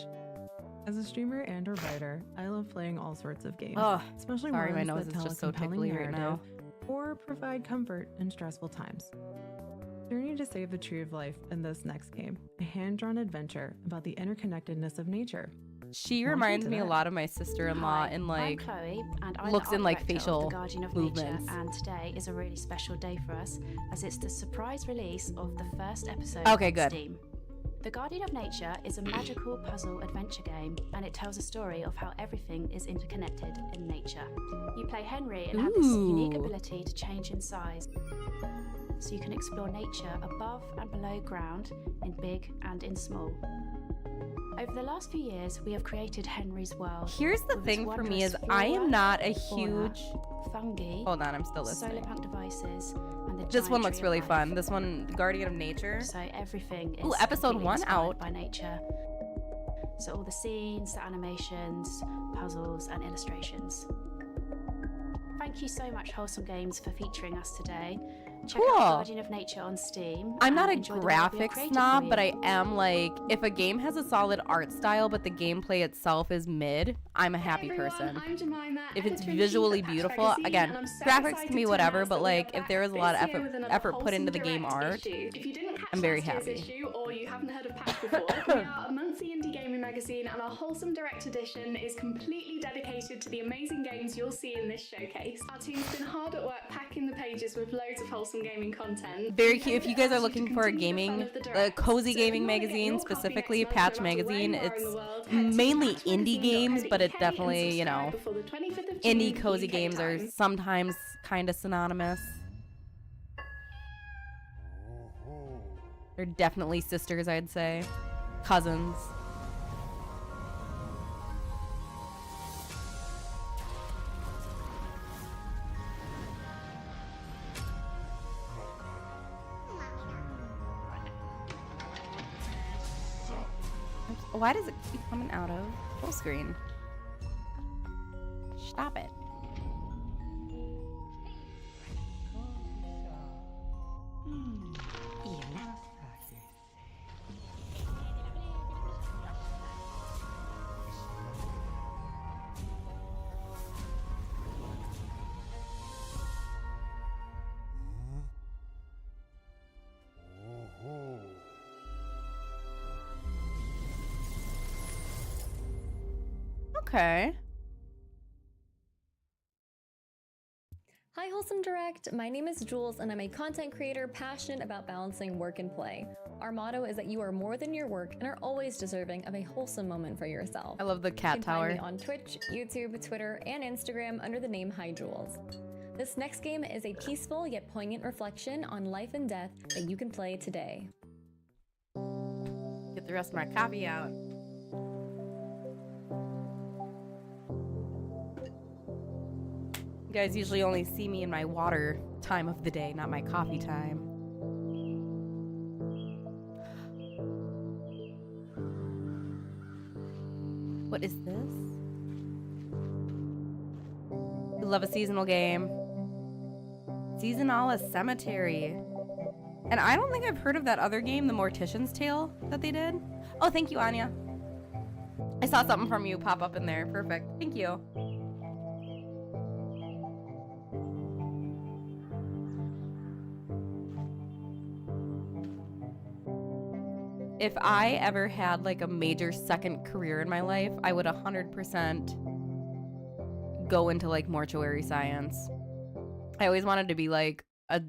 As a streamer and a writer, I love playing all sorts of games, Ugh, especially sorry, my ones nose that is tell just a so compelling tickly right now. narrative or provide comfort in stressful times. Journey to save the tree of life in this next game, a hand-drawn adventure about the interconnectedness of nature. She Welcome reminds to me a that. lot of my sister-in-law Hi, in like I'm Chloe, and I'm looks the in art like director of facial The Guardian of movements. Nature, and today is a really special day for us as it's the surprise release of the first episode Okay, on good. Steam. The Guardian of Nature is a magical puzzle adventure game, and it tells a story of how everything is interconnected in nature. You play Henry and have this unique Ooh. ability to change in size, so you can explore nature above and below ground, in big and in small. Over the last few years, we have created Henry's world. Here's the with its thing for me wondrous is I am flora, not a fauna, huge... fungi, Hold on, I'm still listening. solar punk devices, and the This giant one looks tree of really life. fun. This one, Guardian of Nature. So everything is Ooh, episode completely 1 inspired out. by nature. So all the scenes, the animations, puzzles, and illustrations. Thank you so much, Wholesome Games, for featuring us today. Check Cool. out Guardian of Nature on Steam. I'm not a and enjoy the world we have graphics created snob, for but you. I am like, if a game has a solid art style, but the gameplay itself is mid, I'm a happy person. If it's visually beautiful, again, graphics can be whatever, but like, if there is a lot of effort put into the game art, I'm very happy. Or you haven't heard of Patch before, we are a monthly indie gaming magazine, and our Wholesome Direct edition is completely dedicated to the amazing games you'll see in this showcase. Our team's been hard at work packing the pages with loads of wholesome gaming content. Very cute. If you guys are looking for a gaming, a cozy gaming magazine, specifically Patch Magazine, it's mainly indie games, but it definitely, you know, indie cozy games are sometimes kind of synonymous. They're definitely sisters, I'd say. Cousins. Why does it keep coming out of full screen? Stop it. Okay. Hi Wholesome Direct, my name is Jules and I'm a content creator passionate about balancing work and play. Our motto is that you are more than your work and are always deserving of a wholesome moment for yourself. I love the cat you can tower. Find me on Twitch, YouTube, Twitter, and Instagram under the name Hi Jules. This next game is a peaceful yet poignant reflection on life and death that you can play today. Get the rest of my coffee out. You guys usually only see me in my water time of the day, not my coffee time. What is this? We love a seasonal game. Seasonala Cemetery. And I don't think I've heard of that other game, The Mortician's Tale, that they did. Oh, thank you, Anya. I saw something from you pop up in there. Perfect. Thank you. If I ever had like a major second career in my life, I would 100% go into like mortuary science. I always wanted to be like a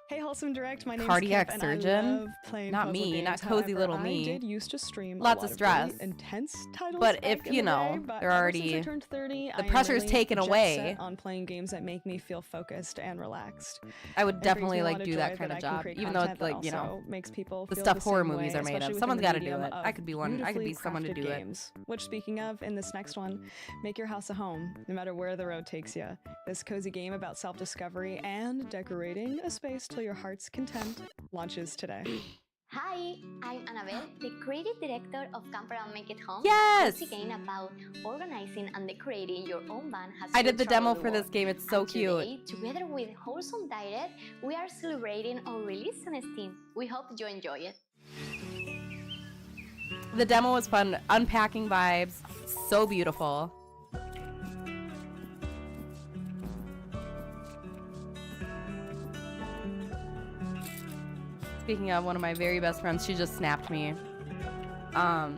Hey, Wholesome Direct, my name's cardiac Kip, surgeon. and I love playing Not puzzle me, games. not cozy However, little me. I did used to stream Lots a lot of stress. really intense titles But back if, in you the know, day, but they're ever already- since I turned 30, the I am pressure's really taken jet away. set on playing games that make me feel focused and relaxed. I would It brings definitely me a like lot of do joy that kind that of I can job, create even though content it's that like, you know, also makes people the feel stuff the horror same movies way, are made of. especially Someone's within got to the do it. medium I of could be one. I could be beautifully someone to crafted do it. games. Which, speaking of, in this next one, make your house a home, no matter where the road takes you. This cozy game about self-discovery and decorating a space till your heart's content launches today. Hi, I'm Annabelle, the creative director of Camper and Make It Home. Yes! It's a game about organizing and decorating your own van. I did the demo for this game. It's so And cute. today, together with Wholesome Direct, we are celebrating our release on Steam. We hope you enjoy it. The demo was fun. Unpacking vibes. So beautiful. Speaking of one of my very best friends, she just snapped me. I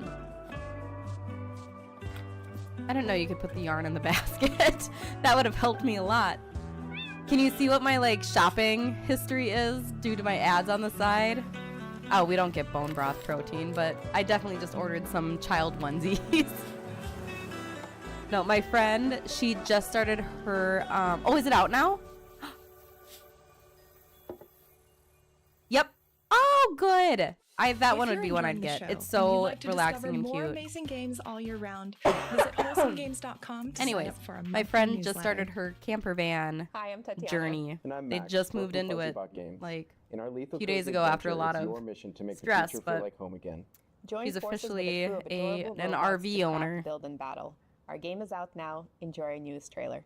didn't know you could put the yarn in the basket. That would have helped me a lot. Can you see what my like shopping history is due to my ads on the side? Oh, we don't get bone broth protein, but I definitely just ordered some child onesies. No, my friend, she just started her, oh, is it out now? Yep. Oh, good. That one would be one I'd get. It's so relaxing and More cute. amazing games all year round. Visit wholesomegames.com to Anyways, sign up for a my monthly friend just newsletter. started her camper van Hi, I'm Tatiana. journey. And I'm They Max, just work moved from into Fuzzy it Bot Games. like In our a Lethal few days Cozy ago after a adventure, lot it's of your mission to make stress, the future feel but like home again. Join she's forces with officially crew of adorable an robots RV to craft, owner. Build and battle. Our game is out now. Enjoy our newest trailer.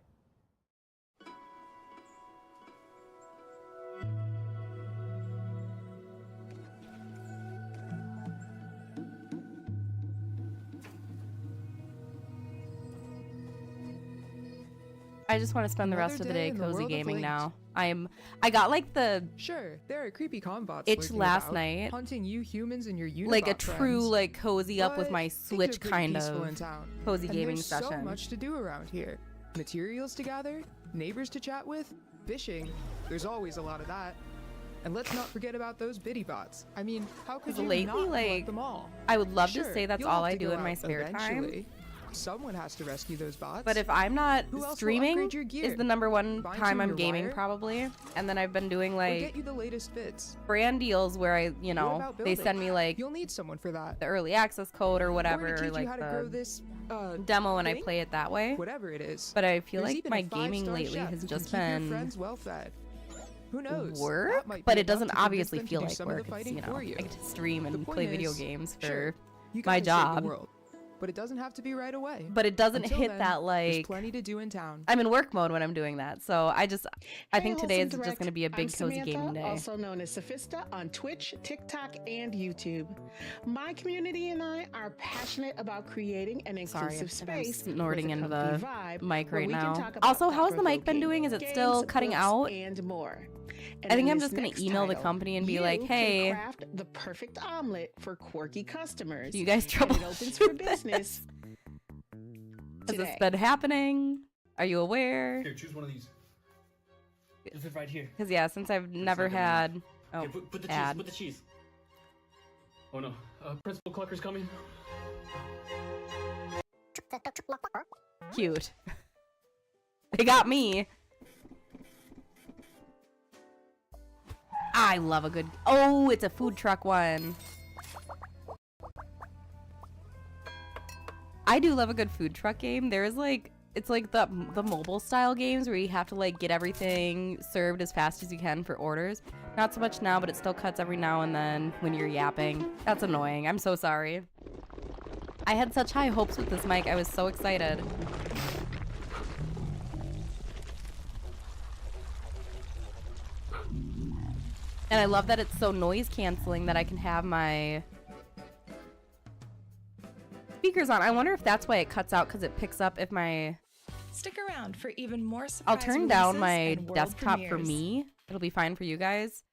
I just want to spend the rest of the day in the cozy world of gaming Linked. now. I got like the Sure, there are creepy combots itch lurking last about, night, hunting you humans and your Unibot like a true friends. like cozy up with But my things are Switch pretty kind peaceful in of town. cozy And gaming there's session. so much to do around here. Materials to gather, neighbors to chat with, fishing. There's always a lot of that. And let's not forget about those biddy bots. I mean, how could 'Cause you lately, not collect like, them all? I would love to Sure, say that's you'll all have I to do go in my out spare time. eventually. Someone has to rescue those bots. But if I'm not Who else will streaming, upgrade your gear? is the number one Fine-tune time I'm your gaming wire? probably. And then I've been doing Or like get you the latest fits. brand deals where I, What about they building? send me like You'll need someone for that. the early access code or whatever, Or to teach like you how to grow the this demo, and I thing? play it that way. Whatever it is. But I feel There's like even my a gaming 5-star lately chef has who can just keep your been friends well fed. Who knows? work, That might but be it enough doesn't to convince obviously them to feel do like some of the work. It's, fighting for you. I get to stream The and point play video is, games sure, for you my gotta save job. the world, but it doesn't have to be right away. But it doesn't Until hit then, that there's like plenty to do in town. I'm in work mode when I'm doing that. So I think today is Wholesome just Direct. going to be a big I'm cozy Samantha, gaming day. also known as Sophista on Twitch, TikTok, and YouTube. My community and I are passionate about creating an Sorry inclusive if I'm space snorting with a into comfy the vibe mic where right we can now. talk about Also, how's the mic been thought-provoking doing? Is it games, still cutting books, out? and more. And I think in I'm this just going next to email the title, company and be you like, can hey, craft the perfect omelet for quirky customers. you guys And it opens for troubleshoot business. has this today. been happening? Are you aware? Here, choose one of these. It'll fit right here. Because yeah, since I've never had Here, put the cheese. ad. Put the cheese. Oh no, Principal Clucker's coming. Cute. They got me. I love a good. Oh, it's a food truck one. I do love a good food truck game. There's like, it's like the mobile style games where you have to like get everything served as fast as you can for orders. Not so much now, but it still cuts every now and then when you're yapping. That's annoying. I'm so sorry. I had such high hopes with this mic. I was so excited. And I love that it's so noise canceling that I can have my speakers on. I wonder if that's why it cuts out, because it picks up if my... Stick around for even more surprise I'll turn down releases my and world desktop for premieres. me. It'll be fine for you guys.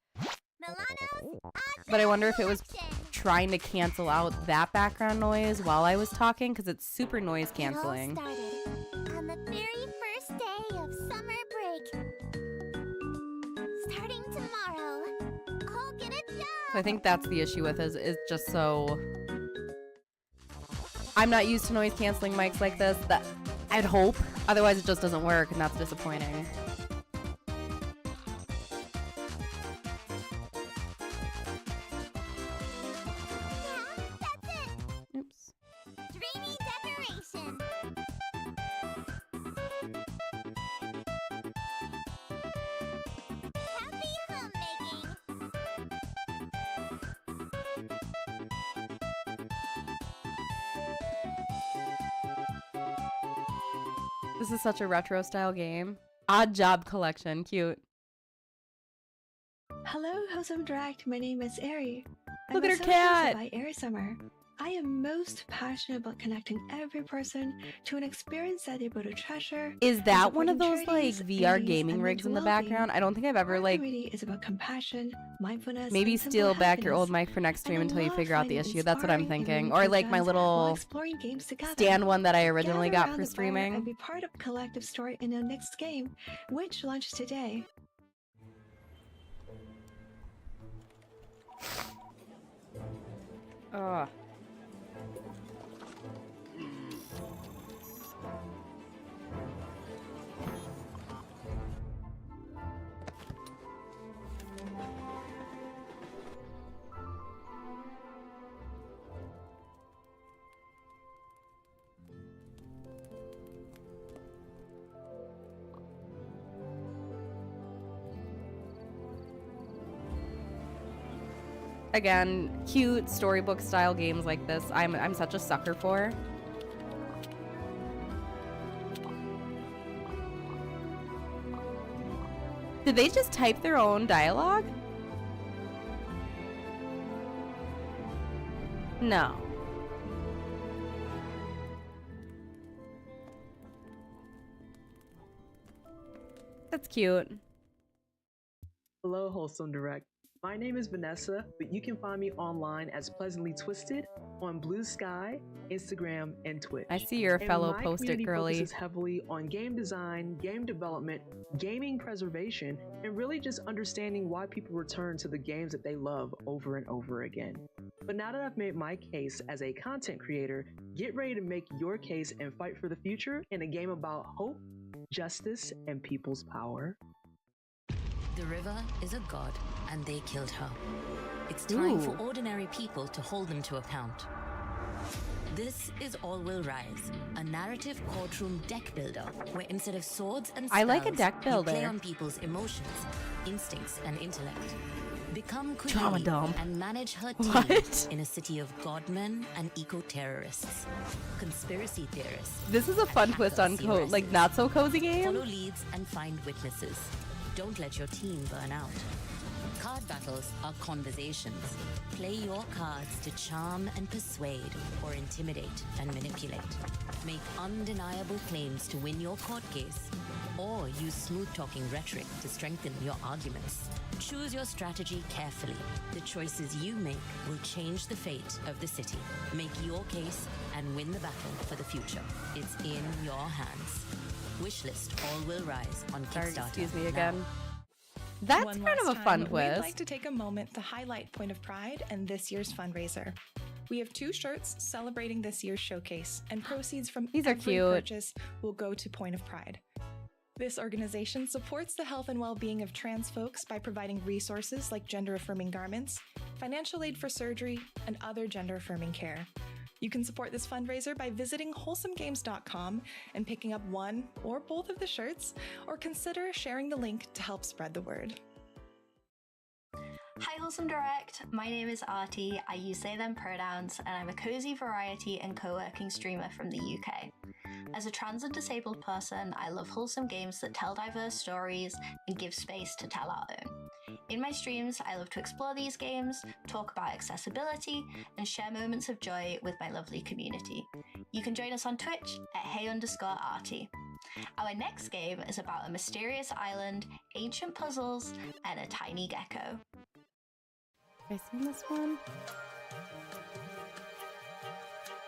But I wonder if it was trying to cancel out that background noise while I was talking, because it's super noise canceling. It all started on the very first day of summer break. Starting tomorrow, I'll get a job. So I think that's the issue with it, is just so... I'm not used to noise canceling mics like this. That I'd hope. Otherwise it just doesn't work, and that's disappointing. Oops. Dreamy decoration. Happy homemaking. This is such a retro style game. Odd Job Collection. Cute. Hello, Wholesome Direct. My name is Ari. Look I'm at her associated cat. By Ari Summer. I am most passionate about connecting every person to an experience that they're able to treasure. Is and that one of supporting those like charities, VR entities, gaming and rigs in the mental well-being. background? I don't think I've ever Our like community is about compassion, mindfulness, maybe and simple steal back your old happiness. mic for next stream And I until you love figure out the finding issue. That's what I'm inspiring and thinking. Or meaningful like my gems while little exploring games together. stand one that I originally Gather got around for the fire streaming. and be part of a collective story in our next game, which launches today. Ugh. Again, cute storybook style games like this, I'm such a sucker for. Did they just type their own dialogue? No. That's cute. Hello, Wholesome Direct. My name is Vanessa, but you can find me online as Pleasantly Twisted on Blue Sky, Instagram, and Twitch. I see you're a fellow my Post-it community girly. focuses heavily on game design, game development, gaming preservation, and really just understanding why people return to the games that they love over and over again. But now that I've made my case as a content creator, get ready to make your case and fight for the future in a game about hope, justice, and people's power. The river is a god, and they killed her. It's time for Ooh. ordinary people to hold them to account. This is All Will Rise, a narrative courtroom deck builder where instead of swords and spells, I like a deck you play builder. on people's emotions, instincts, and intellect. Become Trauma Queen dump. and manage her team What? in a city of godmen and eco-terrorists, conspiracy theorists. This is a fun twist on like not so cozy game. Follow leads and find witnesses. Don't let your team burn out. Card battles are conversations. Play your cards to charm and persuade, or intimidate and manipulate. Make undeniable claims to win your court case, or use smooth-talking rhetoric to strengthen your arguments. Choose your strategy carefully. The choices you make will change the fate of the city. Make your case and win the battle for the future. It's in your hands. Wishlist All Will Rise on Kickstarter. Excuse me now. again. That's One kind of last a fun time, twist. We'd like to take a moment to highlight Point of Pride and this year's fundraiser. We have 2 shirts celebrating this year's showcase, and proceeds from These are every cute. purchase will go to Point of Pride. This organization supports the health and well-being of trans folks by providing resources like gender-affirming garments, financial aid for surgery, and other gender-affirming care. You can support this fundraiser by visiting wholesomegames.com and picking up one or both of the shirts, or consider sharing the link to help spread the word. Hi Wholesome Direct, my name is Artie, I use they them pronouns, and I'm a cozy variety and co-working streamer from the UK. As a trans and disabled person, I love wholesome games that tell diverse stories and give space to tell our own. In my streams, I love to explore these games, talk about accessibility, and share moments of joy with my lovely community. You can join us on Twitch at hey_Artie. Our next game is about a mysterious island, ancient puzzles, and a tiny gecko. Have I seen this one?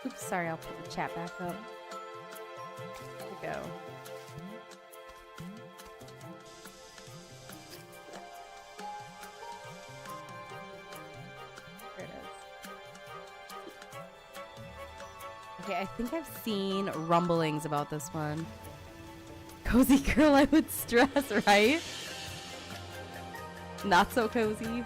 Oops, sorry, I'll put the chat back up. Here we go. There it is. Okay, I think I've seen rumblings about this one. Cozy girl, I would stress, right? Not so cozy.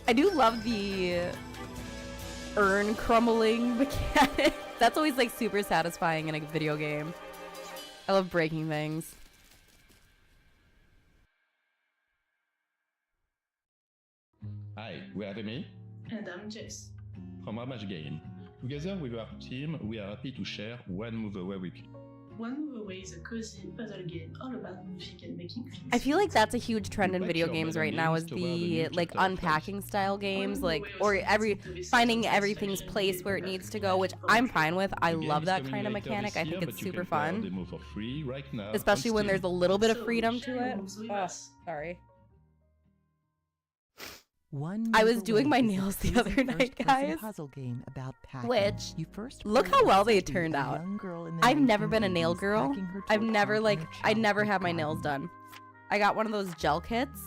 I do love the urn crumbling mechanic. That's always like super satisfying in a video game. I love breaking things. Hi, we are Remy And I'm Jess. from Ramage Game. Together with our team, we are happy to share One Move Away with you. One Move Away is a cozy puzzle game all about moving and making things. I feel like that's a huge trend in You video bet games your right now is memories toward the the new like chapter of unpacking style games, like or finding everything's place where it needs to go, which I'm fine with. I The game love is that coming kind of later mechanic. this I think year, it's but you super can play our fun. demo for free right now on Especially when Steam. there's a little bit of So, freedom to share it. moves with Oh, us. sorry. One I Move was doing Away my is a nails the cozy other night, first-person guys. puzzle game about packing. Which, You first look play how as well they Sophie, turned a out. young girl in the I've never been a nail 1980s, girl. packing her I've toy never car like in her I never childhood had my nails garden. done. I got one of those gel kits,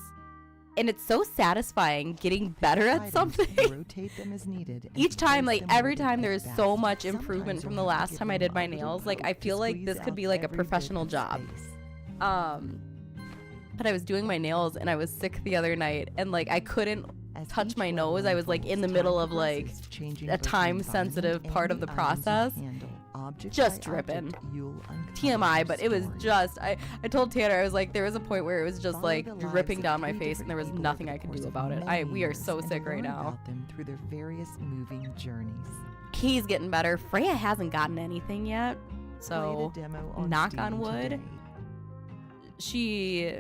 and it's so satisfying getting better at Items, something. rotate them as needed and Each time, place like them every where they time, fit there is best. so much improvement Sometimes from you'll the have to last give time I them did my a little nails. Like poke I to feel like squeeze this could out be like a every bit professional of job. space. But I was doing my nails and I was sick the other night, and like I couldn't touch my nose. I was like in the middle of like a time-sensitive part of the process, just dripping. TMI, but it was just I told Tanner, I was like, there was a point where it was just like dripping down my face and there was nothing I could do about it. We are so sick right now. About them through their various moving journeys. Kay's getting better. Freya hasn't gotten anything yet. So, Played a demo on knock Steam on wood. today. She...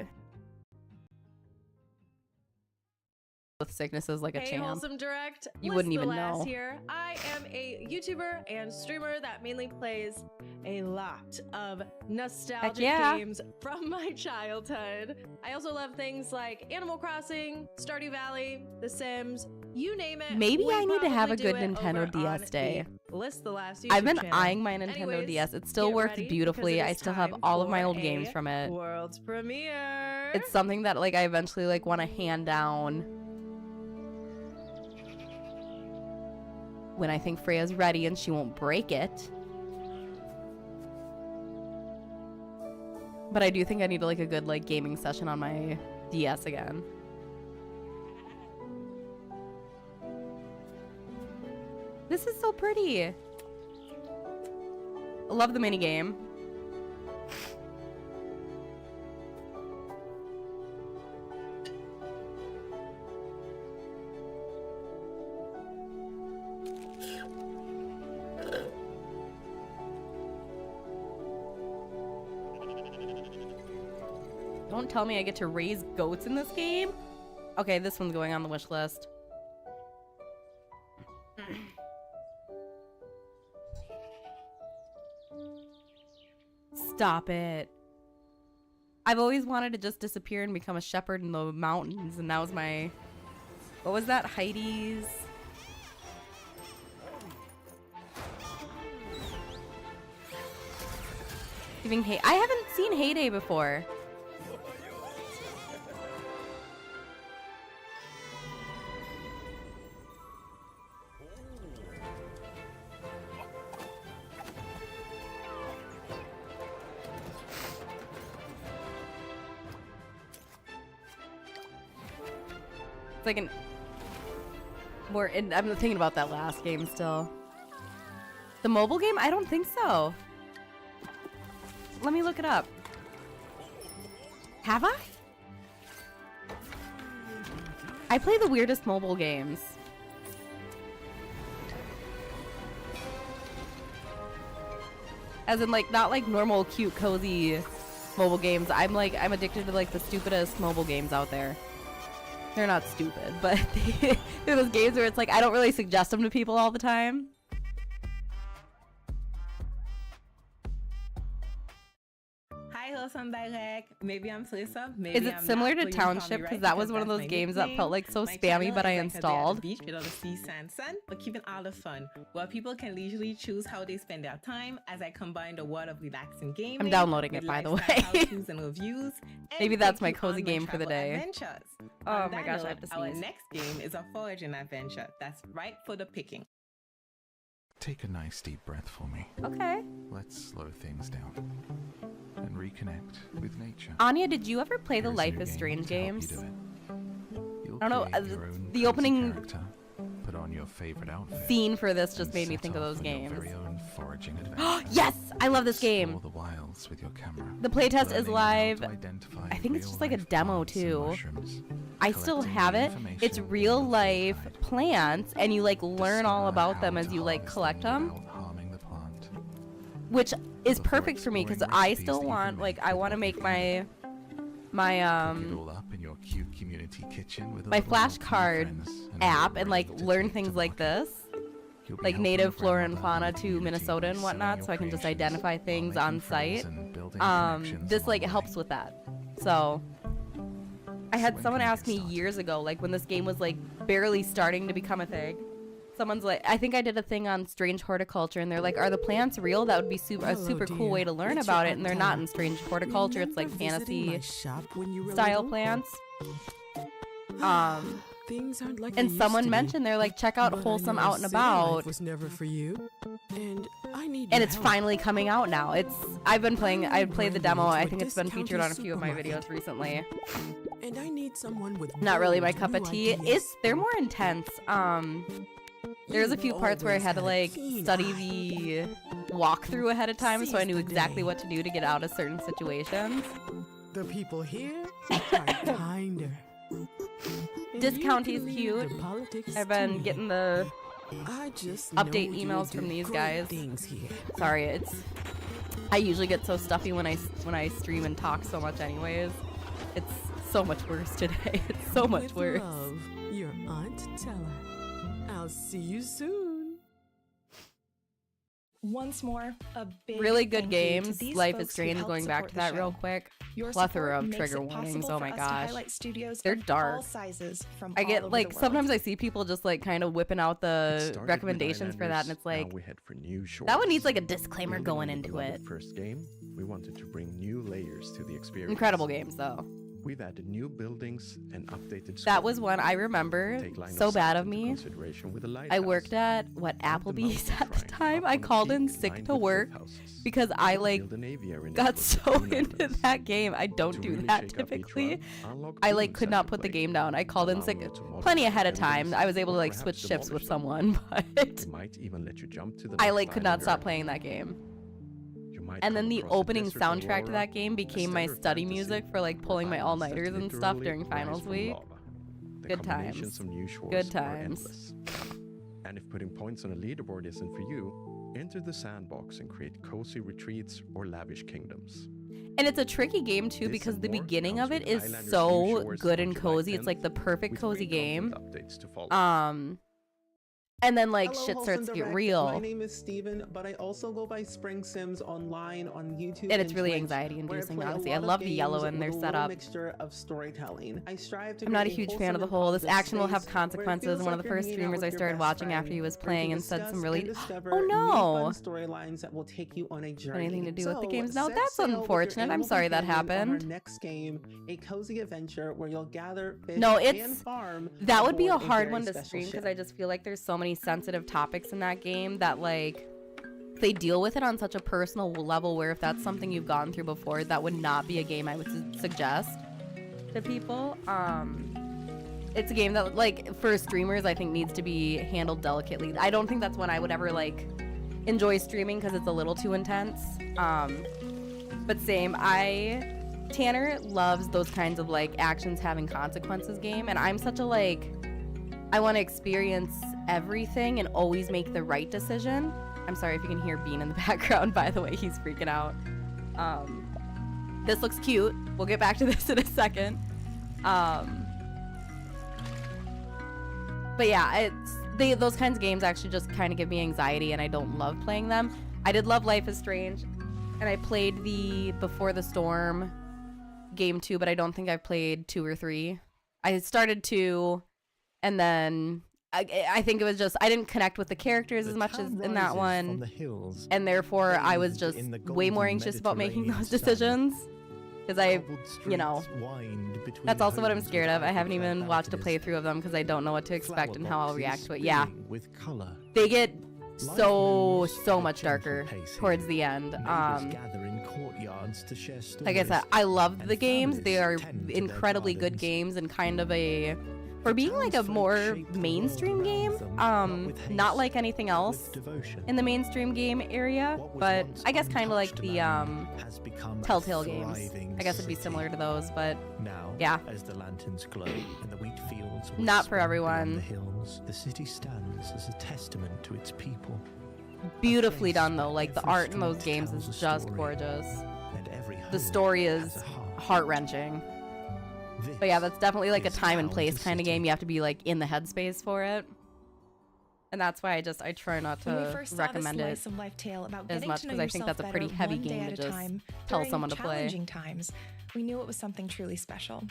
with sicknesses like a Hey, champ. Wholesome Direct. You Liz wouldn't the even Lass know. Here. I am a YouTuber and streamer that mainly plays a lot of nostalgic yeah. games from my childhood. I also love things like Animal Crossing, Stardew Valley, The Sims, you name it. Maybe we I need to have a probably good do it Nintendo over DS on day. the Liz the Lass I've YouTube been channel. eyeing my Nintendo Anyways, DS. It still get works ready, beautifully. because it I is still have time all of my for old games a from it. World's premiere. It's something that like I eventually like want to hand down when I think Freya's ready and she won't break it. But I do think I need like a good like gaming session on my DS again. This is so pretty. I love the mini game. Don't tell me I get to raise goats in this game. Okay, this one's going on the wish list. Stop it. I've always wanted to just disappear and become a shepherd in the mountains, and that was my... What was that? Heidi's... Giving hay. I haven't seen Heyday before. It's like an more. I'm thinking about that last game still. The mobile game? I don't think so. Let me look it up. Have I? I play the weirdest mobile games. As in like not like normal cute cozy mobile games. I'm addicted to like the stupidest mobile games out there. They're not stupid, but they're those games where it's like I don't really suggest them to people all the time. Hi, Wholesome Direct. Maybe I'm Felisa. Maybe Is it I'm similar not, to but you can call me Township? Because right that was one of that's those my games that nickname. felt like so My spammy, channel but I is like a day at the installed. beach with all the sea, sand, sun, but keeping all the fun, where people can leisurely choose how they spend their time as I combine the world of relaxing gaming. I'm downloading with it, by the lifestyle way. how-tos and reviews. And Maybe that's take my you cozy on my game for the travel day. adventures. Oh On my that gosh, I note, have to our sneeze. next game is a foraging adventure that's right for the picking. Take a nice deep breath for me. Okay. Let's slow things down and reconnect with nature. Anya, did you ever play the Here's a Life new is game Strange to help you games? do it. You'll I don't know. create your own The cozy opening character, put on your favorite outfit, scene for this just and made me set think of off those on your games. very own foraging adventure. Yes! I love this game. Explore the wilds with your camera. The playtest is learning how live. to identify I think it's just like a real-life demo plants and too. mushrooms, I still collecting have the it. information It's real life plants, and you like learn all about them as you like collect them. harming the plant. Which is perfect for me because I still want I want to make my It all up in your cute community kitchen with a my little help from your flashcard friends, and app you're and ready like to learn take things to like this. You'll be Like helping native your flora and grandmother fauna and to community Minnesota and by whatnot, selling so I can your just creations identify while things making on friends site. and building connections This along like the helps with that. So I had someone ask me years ago, like when this game was like barely starting to become a thing. Someone's like, I think I did a thing on Strange Horticulture, and they're like, "Are the plants real? That would be a super cool way to learn about it." And they're not in Strange Horticulture. It's like fantasy style plants. Things aren't like And they someone used to be. mentioned they're like, check out But I Wholesome know Out and city About. life was never for you, and I need And your it's help. finally coming out now. I played the demo. I with think it's been this featured on a county few of my supermarket. videos recently. And I need someone with Not really my bold, cup of new tea. ideas. They're more intense. There's a few parts where I had to like keen study the walkthrough ahead of time, so I knew exactly what to do to get out of certain situations. The people here are kinder. And Discounty's you can leave cute. the politics I've to been me. getting the I just update know emails you'll from do these great guys. things here. Sorry, I usually get so stuffy when I stream and talk so much anyways. It's so much worse today. It's so much With worse. love, your Aunt Teller. I'll see you soon. Once more, a big Really good thank you to games. these Life folks is who Strange, helped going back support to the that show. real quick. Your Plethora support of makes trigger it warnings. possible Oh for my us to gosh. highlight studios They're of dark. all sizes from I all get over like the world. sometimes I see people just like kind of whipping out the recommendations for that, and it's like we head for new shores. that one needs like a disclaimer Building going on the into beloved it. First game, we wanted to bring new layers to the experience. Incredible games though. We've added new buildings and updated. That was one I remember Take line of so bad sight of into me. consideration with a I lighthouse. worked at Applebee's at the time. I called in sick to work because I like Build an aviary got network so between into islands. that game. I don't To do really that shake up each typically. run, unlock I like buildings could as not you put the play. game down. I called in Allow sick you to modify plenty ahead of buildings time. I was able to or like perhaps switch shifts with demolish them. someone, but It might even let you jump to the I next like could line not on stop your playing that game. You might And come then the across a opening desert soundtrack to aurora, that game a became my stellar study fantasy, music for like or pulling my islands that all-nighters and stuff literally during rise finals from week. lava. The Good combinations times. of new shores Good are times. endless. And if putting points on a leaderboard isn't for you, enter the sandbox and create cozy retreats or lavish kingdoms. And it's a tricky game too This because and the more beginning comes of it with is Islanders New so Shores good on and July cozy. It's 10th, like the perfect with cozy free content game. updates to follow. And then like Hello, shit Wholesome starts to get Direct. real. My name is Steven, but I also go by Spring Sims online on YouTube. And it's really Twitch, anxiety where I inducing, play a honestly. lot I of love the games yellow in their with a little setup. mixture of storytelling. I strive to I'm not a create huge fan of the wholesome whole. This and action will have positive space where it consequences. feels One of like the you're first hanging out streamers with I your started best watching after friend, he was where you playing can and said some discuss really and discover oh new no fun storylines that will take you on a journey. anything to do with the So, games. No, set that's sail with your unfortunate. I'm animal sorry that companion on our happened. next game, a cozy adventure where you'll gather, fish, No, and it's farm that would be a aboard hard very one to special stream because ship. I just feel like there's so many sensitive topics in that game that like they deal with it on such a personal level where if that's something you've gone through before, that would not be a game I would suggest to people. It's a game that like for streamers I think needs to be handled delicately. I don't think that's one I would ever like enjoy streaming because it's a little too intense. But same, Tanner loves those kinds of like actions having consequences game, and I'm such a like I want to experience everything and always make the right decision. I'm sorry if you can hear Bean in the background, by the way, he's freaking out. This looks cute. We'll get back to this in a second. But yeah, those kinds of games actually just kind of give me anxiety, and I don't love playing them. I did love Life is Strange, and I played the Before the Storm game 2, but I don't think I've played 2 or 3. I started 2, and then I think it was just I didn't connect with the characters as much as in that one, and therefore I was just way more anxious about making those decisions because that's also what I'm scared of. I haven't even watched a playthrough of them because I don't know what to expect and how I'll react to it. Yeah, they get so much darker towards the end. Like I said, I love the games. They are incredibly good games and kind of for being like a more mainstream game, not like anything else in the mainstream game area, but I guess kind of like the Telltale games. I guess it'd be similar to those, but yeah. As the lanterns glow and the wheat fields not for everyone. The hills, the city stands as a testament to its people. Beautifully done though, like the art in those games is just gorgeous. The story is heart-wrenching. But yeah, that's definitely like a time and place kind of game. You have to be like in the headspace for it. And that's why I try not to recommend it as much because I think that's a pretty heavy game to just tell someone to play. Times, we knew it was something truly special.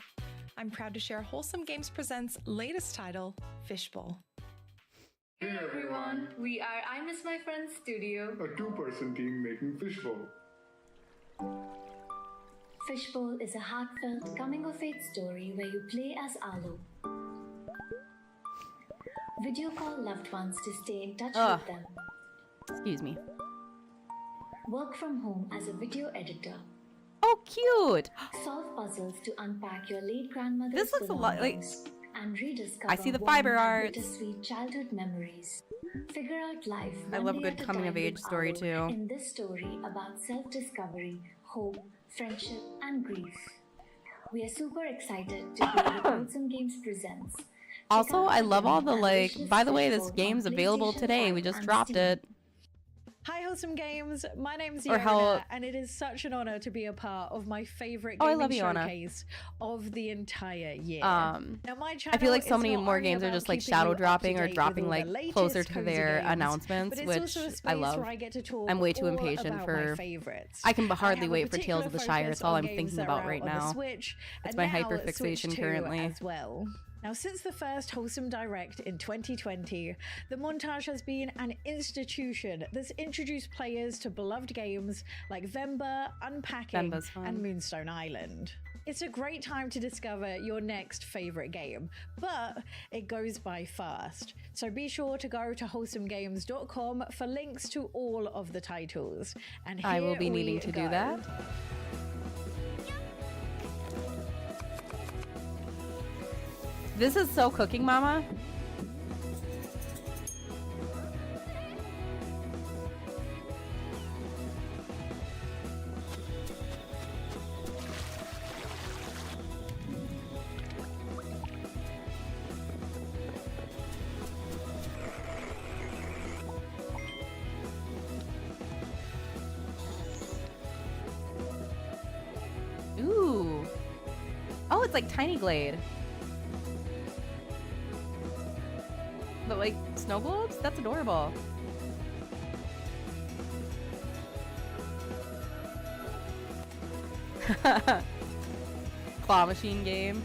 I'm proud to share Wholesome Games Presents' latest title, Fishbowl. Hey everyone, we are I Miss My Friend Studio, a two-person team making Fishbowl. Fishbowl is a heartfelt coming-of-age story where you play as Alu. Video call loved ones to stay in touch with them. Excuse me. Work from home as a video editor. Oh, cute! Solve puzzles to unpack your late grandmother's This looks a lot like. And rediscover I see the warm fiber and art. bittersweet childhood memories. Figure out life. I love a good coming-of-age story too. In this story about self-discovery, hope, friendship, and grief. We are super excited to play the Wholesome Games Presents. Also, I love all the like, by the way, this game's available today. We just dropped it. Hi, Wholesome Games. My name's Or how- Iona, and it is such an honor to be a part of my favorite Oh, I gaming love Iona. showcase of the entire year. Now my I channel feel like so is many not more only games are about just like keeping you shadow up to dropping or date dropping with all like the latest closer to cozy their games, announcements, but it's which also a space I love. where I get to talk I'm way too all impatient about for. my favorites. I can I hardly have a wait for Tales of the particular Shire. It's focus all on I'm games thinking that about are right out on the now. Switch, It's and my now hyperfixation Switch 2 currently. as well. Now, since the first Wholesome Direct in 2020, the montage has been an institution that's introduced players to beloved games like Vemba, Unpacking, Vemba's fun. and Moonstone Island. It's a great time to discover your next favorite game, but it goes by fast. So be sure to go to wholesomegames.com for links to all of the titles. And I will here be we needing to do go. that. This is so cooking, Mama. Ooh. Oh, it's like Tiny Glade. But like snow globes? That's adorable. Claw machine game.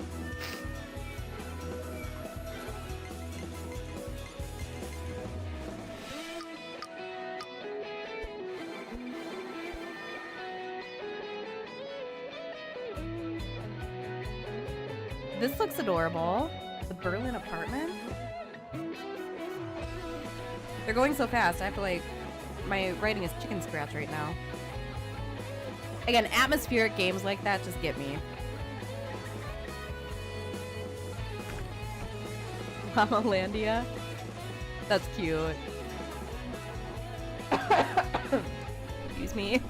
This looks adorable. The Berlin apartment. They're going so fast. I have to like, my writing is chicken scratch right now. Again, atmospheric games like that just get me. Mamalandia. That's cute. Excuse me.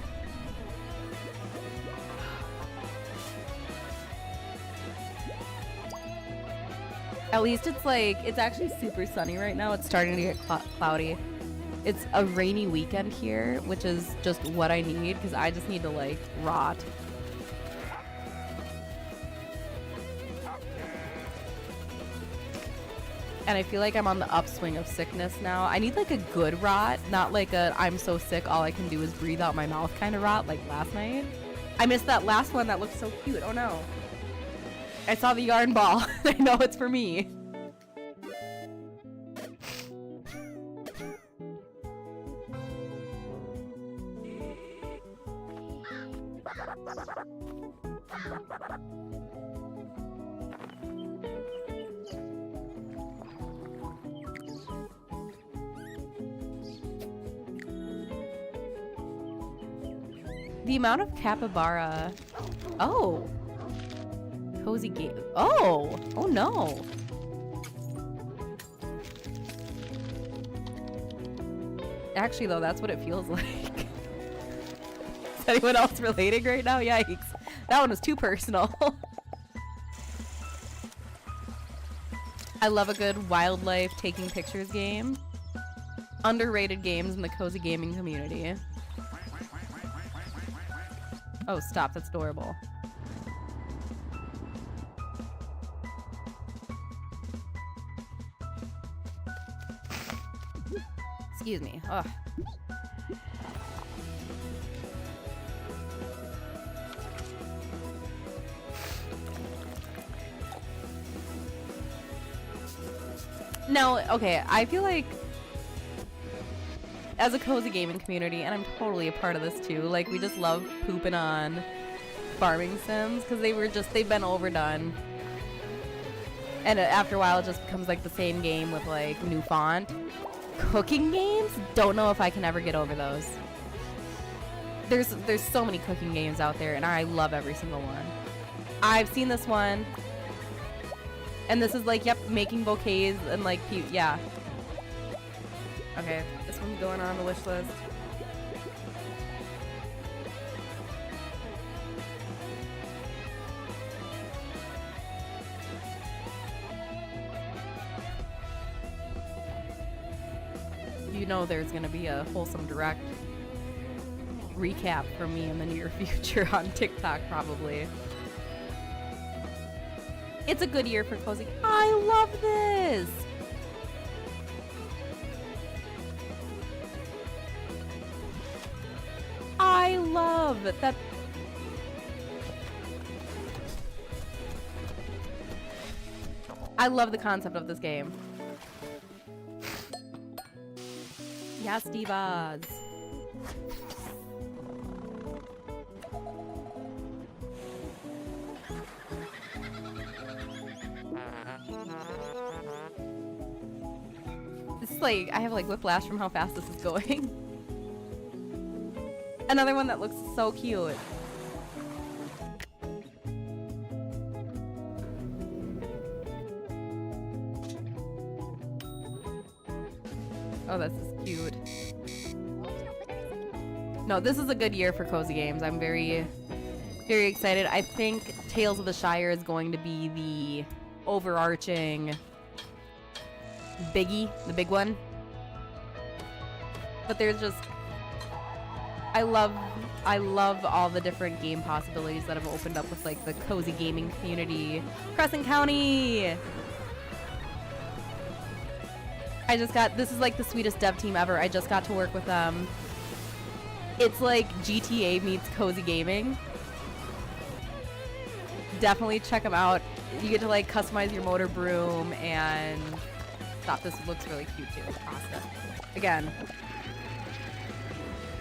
At least it's like, it's actually super sunny right now. It's starting to get cloudy. It's a rainy weekend here, which is just what I need because I just need to like rot. And I feel like I'm on the upswing of sickness now. I need like a good rot, not like a I'm so sick all I can do is breathe out my mouth kind of rot like last night. I missed that last one that looked so cute. Oh no. I saw the yarn ball. I know it's for me. The amount of capybara. Oh. Cozy game. Oh. Oh no. Actually, though, that's what it feels like. Is anyone else relating right now? Yikes. That one was too personal. I love a good wildlife taking pictures game. Underrated games in the cozy gaming community. Oh, stop. That's adorable. Excuse me. Ugh. No, okay, I feel like as a cozy gaming community, and I'm totally a part of this too, like we just love pooping on farming sims because they've been overdone. And after a while it just becomes like the same game with like new font. Cooking games? Don't know if I can ever get over those. There's so many cooking games out there and I love every single one. I've seen this one. And this is like, yep, making bouquets and like, yeah. Okay, this one's going on the wish list. you know there's going to be a Wholesome Direct recap from me in the near future on TikTok, probably. It's a good year for cozy. I love this. I love that. I love the concept of this game. Yes, divas. This is like, I have like whiplash from how fast this is going. Another one that looks so cute. Oh, this is cute. No, this is a good year for cozy games. I'm very, very excited. I think Tales of the Shire is going to be the overarching biggie, the big one. But there's just, I love all the different game possibilities that have opened up with like the cozy gaming community. Crescent County! This is like the sweetest dev team ever. I just got to work with them. It's like GTA meets cozy gaming. Definitely check them out. You get to like customize your motor broom and stop. This looks really cute too. Awesome. Again,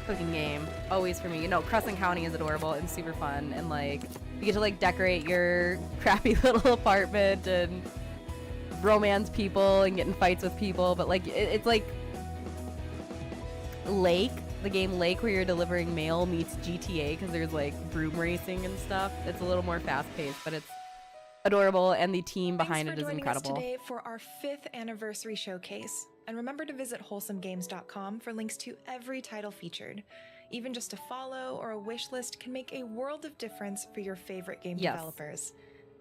cooking game. Always for me. You know, Crescent County is adorable and super fun. And like, you get to like decorate your crappy little apartment and romance people and get in fights with people, but like it's like Lake, the game Lake, where you're delivering mail meets GTA because there's like broom racing and stuff. It's a little more fast-paced, but it's adorable, and the team behind it is incredible. Thanks for joining us today for our 5th anniversary showcase. And remember to visit wholesomegames.com for links to every title featured. Even just a follow or a wish list can make a world of difference for your favorite game developers.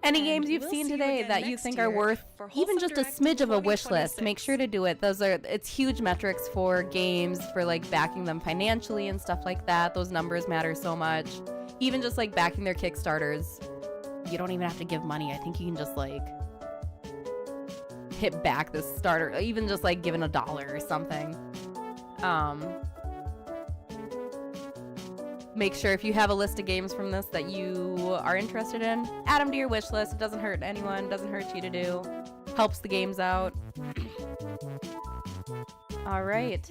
Any games you've seen today that you think are worth even just a smidge of a wish list, make sure to do it. It's huge metrics for games, for like backing them financially and stuff like that. Those numbers matter so much. Even just like backing their Kickstarters. You don't even have to give money. I think you can just like hit back this starter, even just like giving $1 or something. Make sure if you have a list of games from this that you are interested in, add them to your wish list. It doesn't hurt anyone, doesn't hurt you to do. Helps the games out. All right.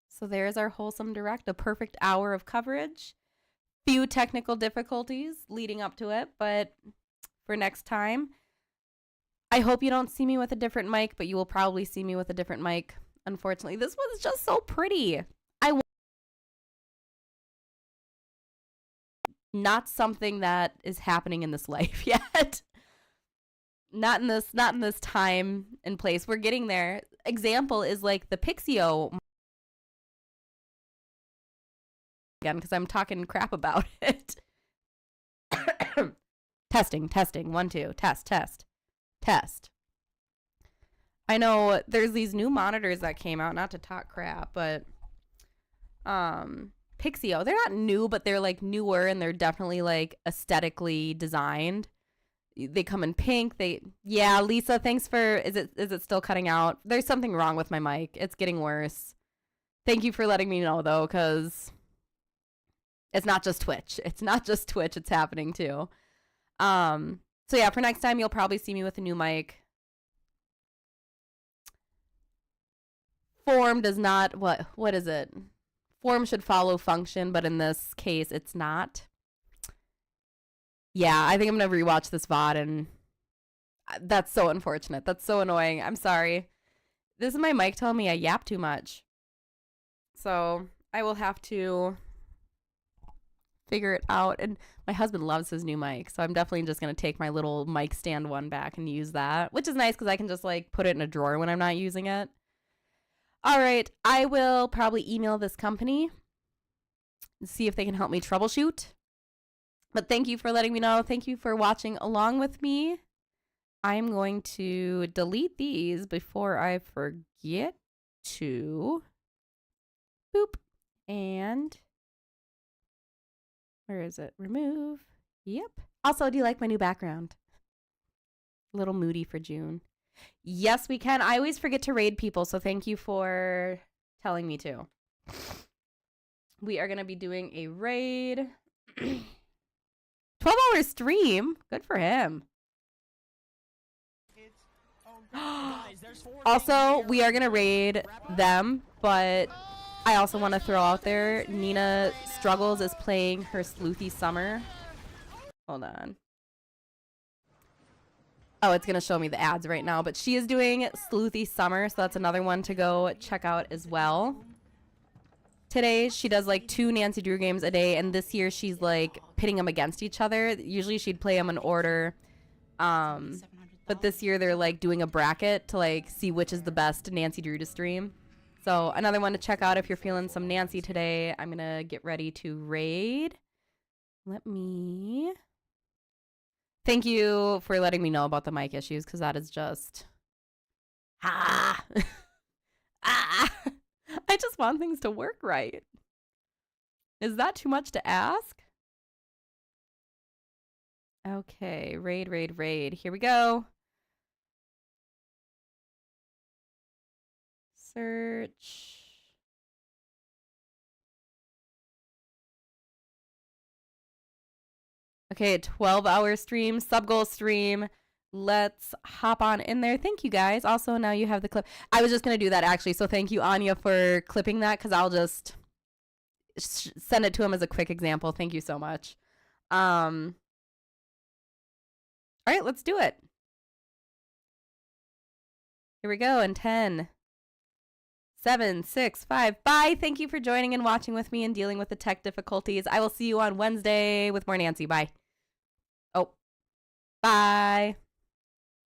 So there's our Wholesome Direct, a perfect hour of coverage. Few technical difficulties leading up to it, but for next time, I hope you don't see me with a different mic, but you will probably see me with a different mic. Unfortunately, this one's just so pretty. Not something that is happening in this life yet. Not in this time and place. We're getting there. Example is like the Pixio. Again, because I'm talking crap about it. Testing. 1, 2. Test. I know there's these new monitors that came out, not to talk crap, but Pixio, they're not new, but they're like newer, and they're definitely like aesthetically designed. They come in pink. Yeah, Lisa, thanks for, is it still cutting out? There's something wrong with my mic. It's getting worse. Thank you for letting me know though, because it's not just Twitch. It's happening too. So yeah, for next time, you'll probably see me with a new mic. Form does not, what is it? Form should follow function, but in this case, it's not. Yeah, I think I'm going to rewatch this VOD, and that's so unfortunate. That's so annoying. I'm sorry. This is my mic telling me I yap too much. So I will have to figure it out. And my husband loves his new mic, so I'm definitely just going to take my little mic stand one back and use that, which is nice because I can just like put it in a drawer when I'm not using it. All right, I will probably email this company and see if they can help me troubleshoot. But thank you for letting me know. Thank you for watching along with me. I'm going to delete these before I forget to. Boop. And where is it? Remove. Yep. Also, do you like my new background? A little moody for June. Yes, we can. I always forget to raid people, so thank you for telling me to. We are going to be doing a raid. 12-hour stream. Good for him. Also, we are going to raid them, but I also want to throw out there, Nina Struggles is playing her Sleuthy Summer. Hold on. Oh, it's going to show me the ads right now, but she is doing Sleuthy Summer, so that's another one to go check out as well. Today, she does like 2 Nancy Drew games a day, and this year she's like pitting them against each other. Usually she'd play them in order, but this year they're like doing a bracket to like see which is the best Nancy Drew to stream. So another one to check out if you're feeling some Nancy today. I'm going to get ready to raid. Let me... Thank you for letting me know about the mic issues, because that is just... Ah! Ah! I just want things to work right. Is that too much to ask? Okay, raid, raid, raid. Here we go. Search. Okay, 12-hour stream, sub-goal stream. Let's hop on in there. Thank you, guys. Also, now you have the clip. I was just going to do that, actually. So thank you, Anya, for clipping that, because I'll just send it to him as a quick example. Thank you so much. All right, let's do it. Here we go in 10, 7, 6, 5. Bye. Thank you for joining and watching with me and dealing with the tech difficulties. I will see you on Wednesday with more Nancy. Bye. Oh, bye.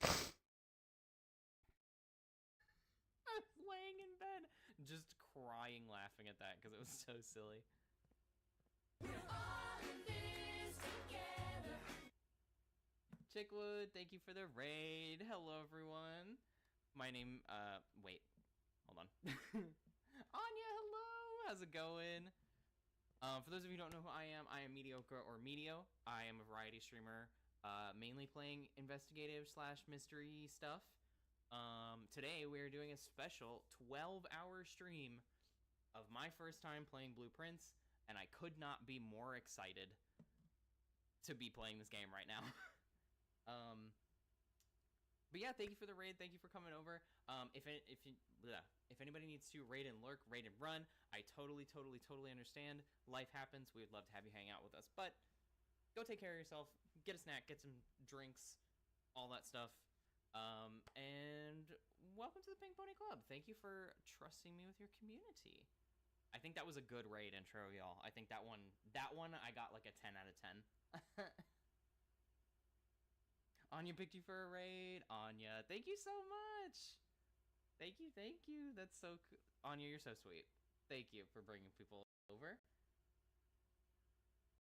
I was laying in bed, just crying, laughing at that because it was so silly. Chickwood, thank you for the raid. Hello, everyone. My name, wait, hold on. Anya, hello. How's it going? For those of you who don't know who I am Mediocre or Medio. I am a variety streamer, mainly playing investigative / mystery stuff. Today we're doing a special 12-hour stream of my first time playing Blueprints, and I could not be more excited to be playing this game right now. But yeah, thank you for the raid. Thank you for coming over. If anybody needs to raid and lurk, raid and run, I totally understand. Life happens. We would love to have you hang out with us, but go take care of yourself. Get a snack, get some drinks, all that stuff. And welcome to the Pink Pony Club. Thank you for trusting me with your community. I think that was a good raid intro, y'all. I think that one I got like a 10 out of 10. Anya picked you for a raid. Anya, thank you so much. Thank you. That's so cool. Anya, you're so sweet. Thank you for bringing people over.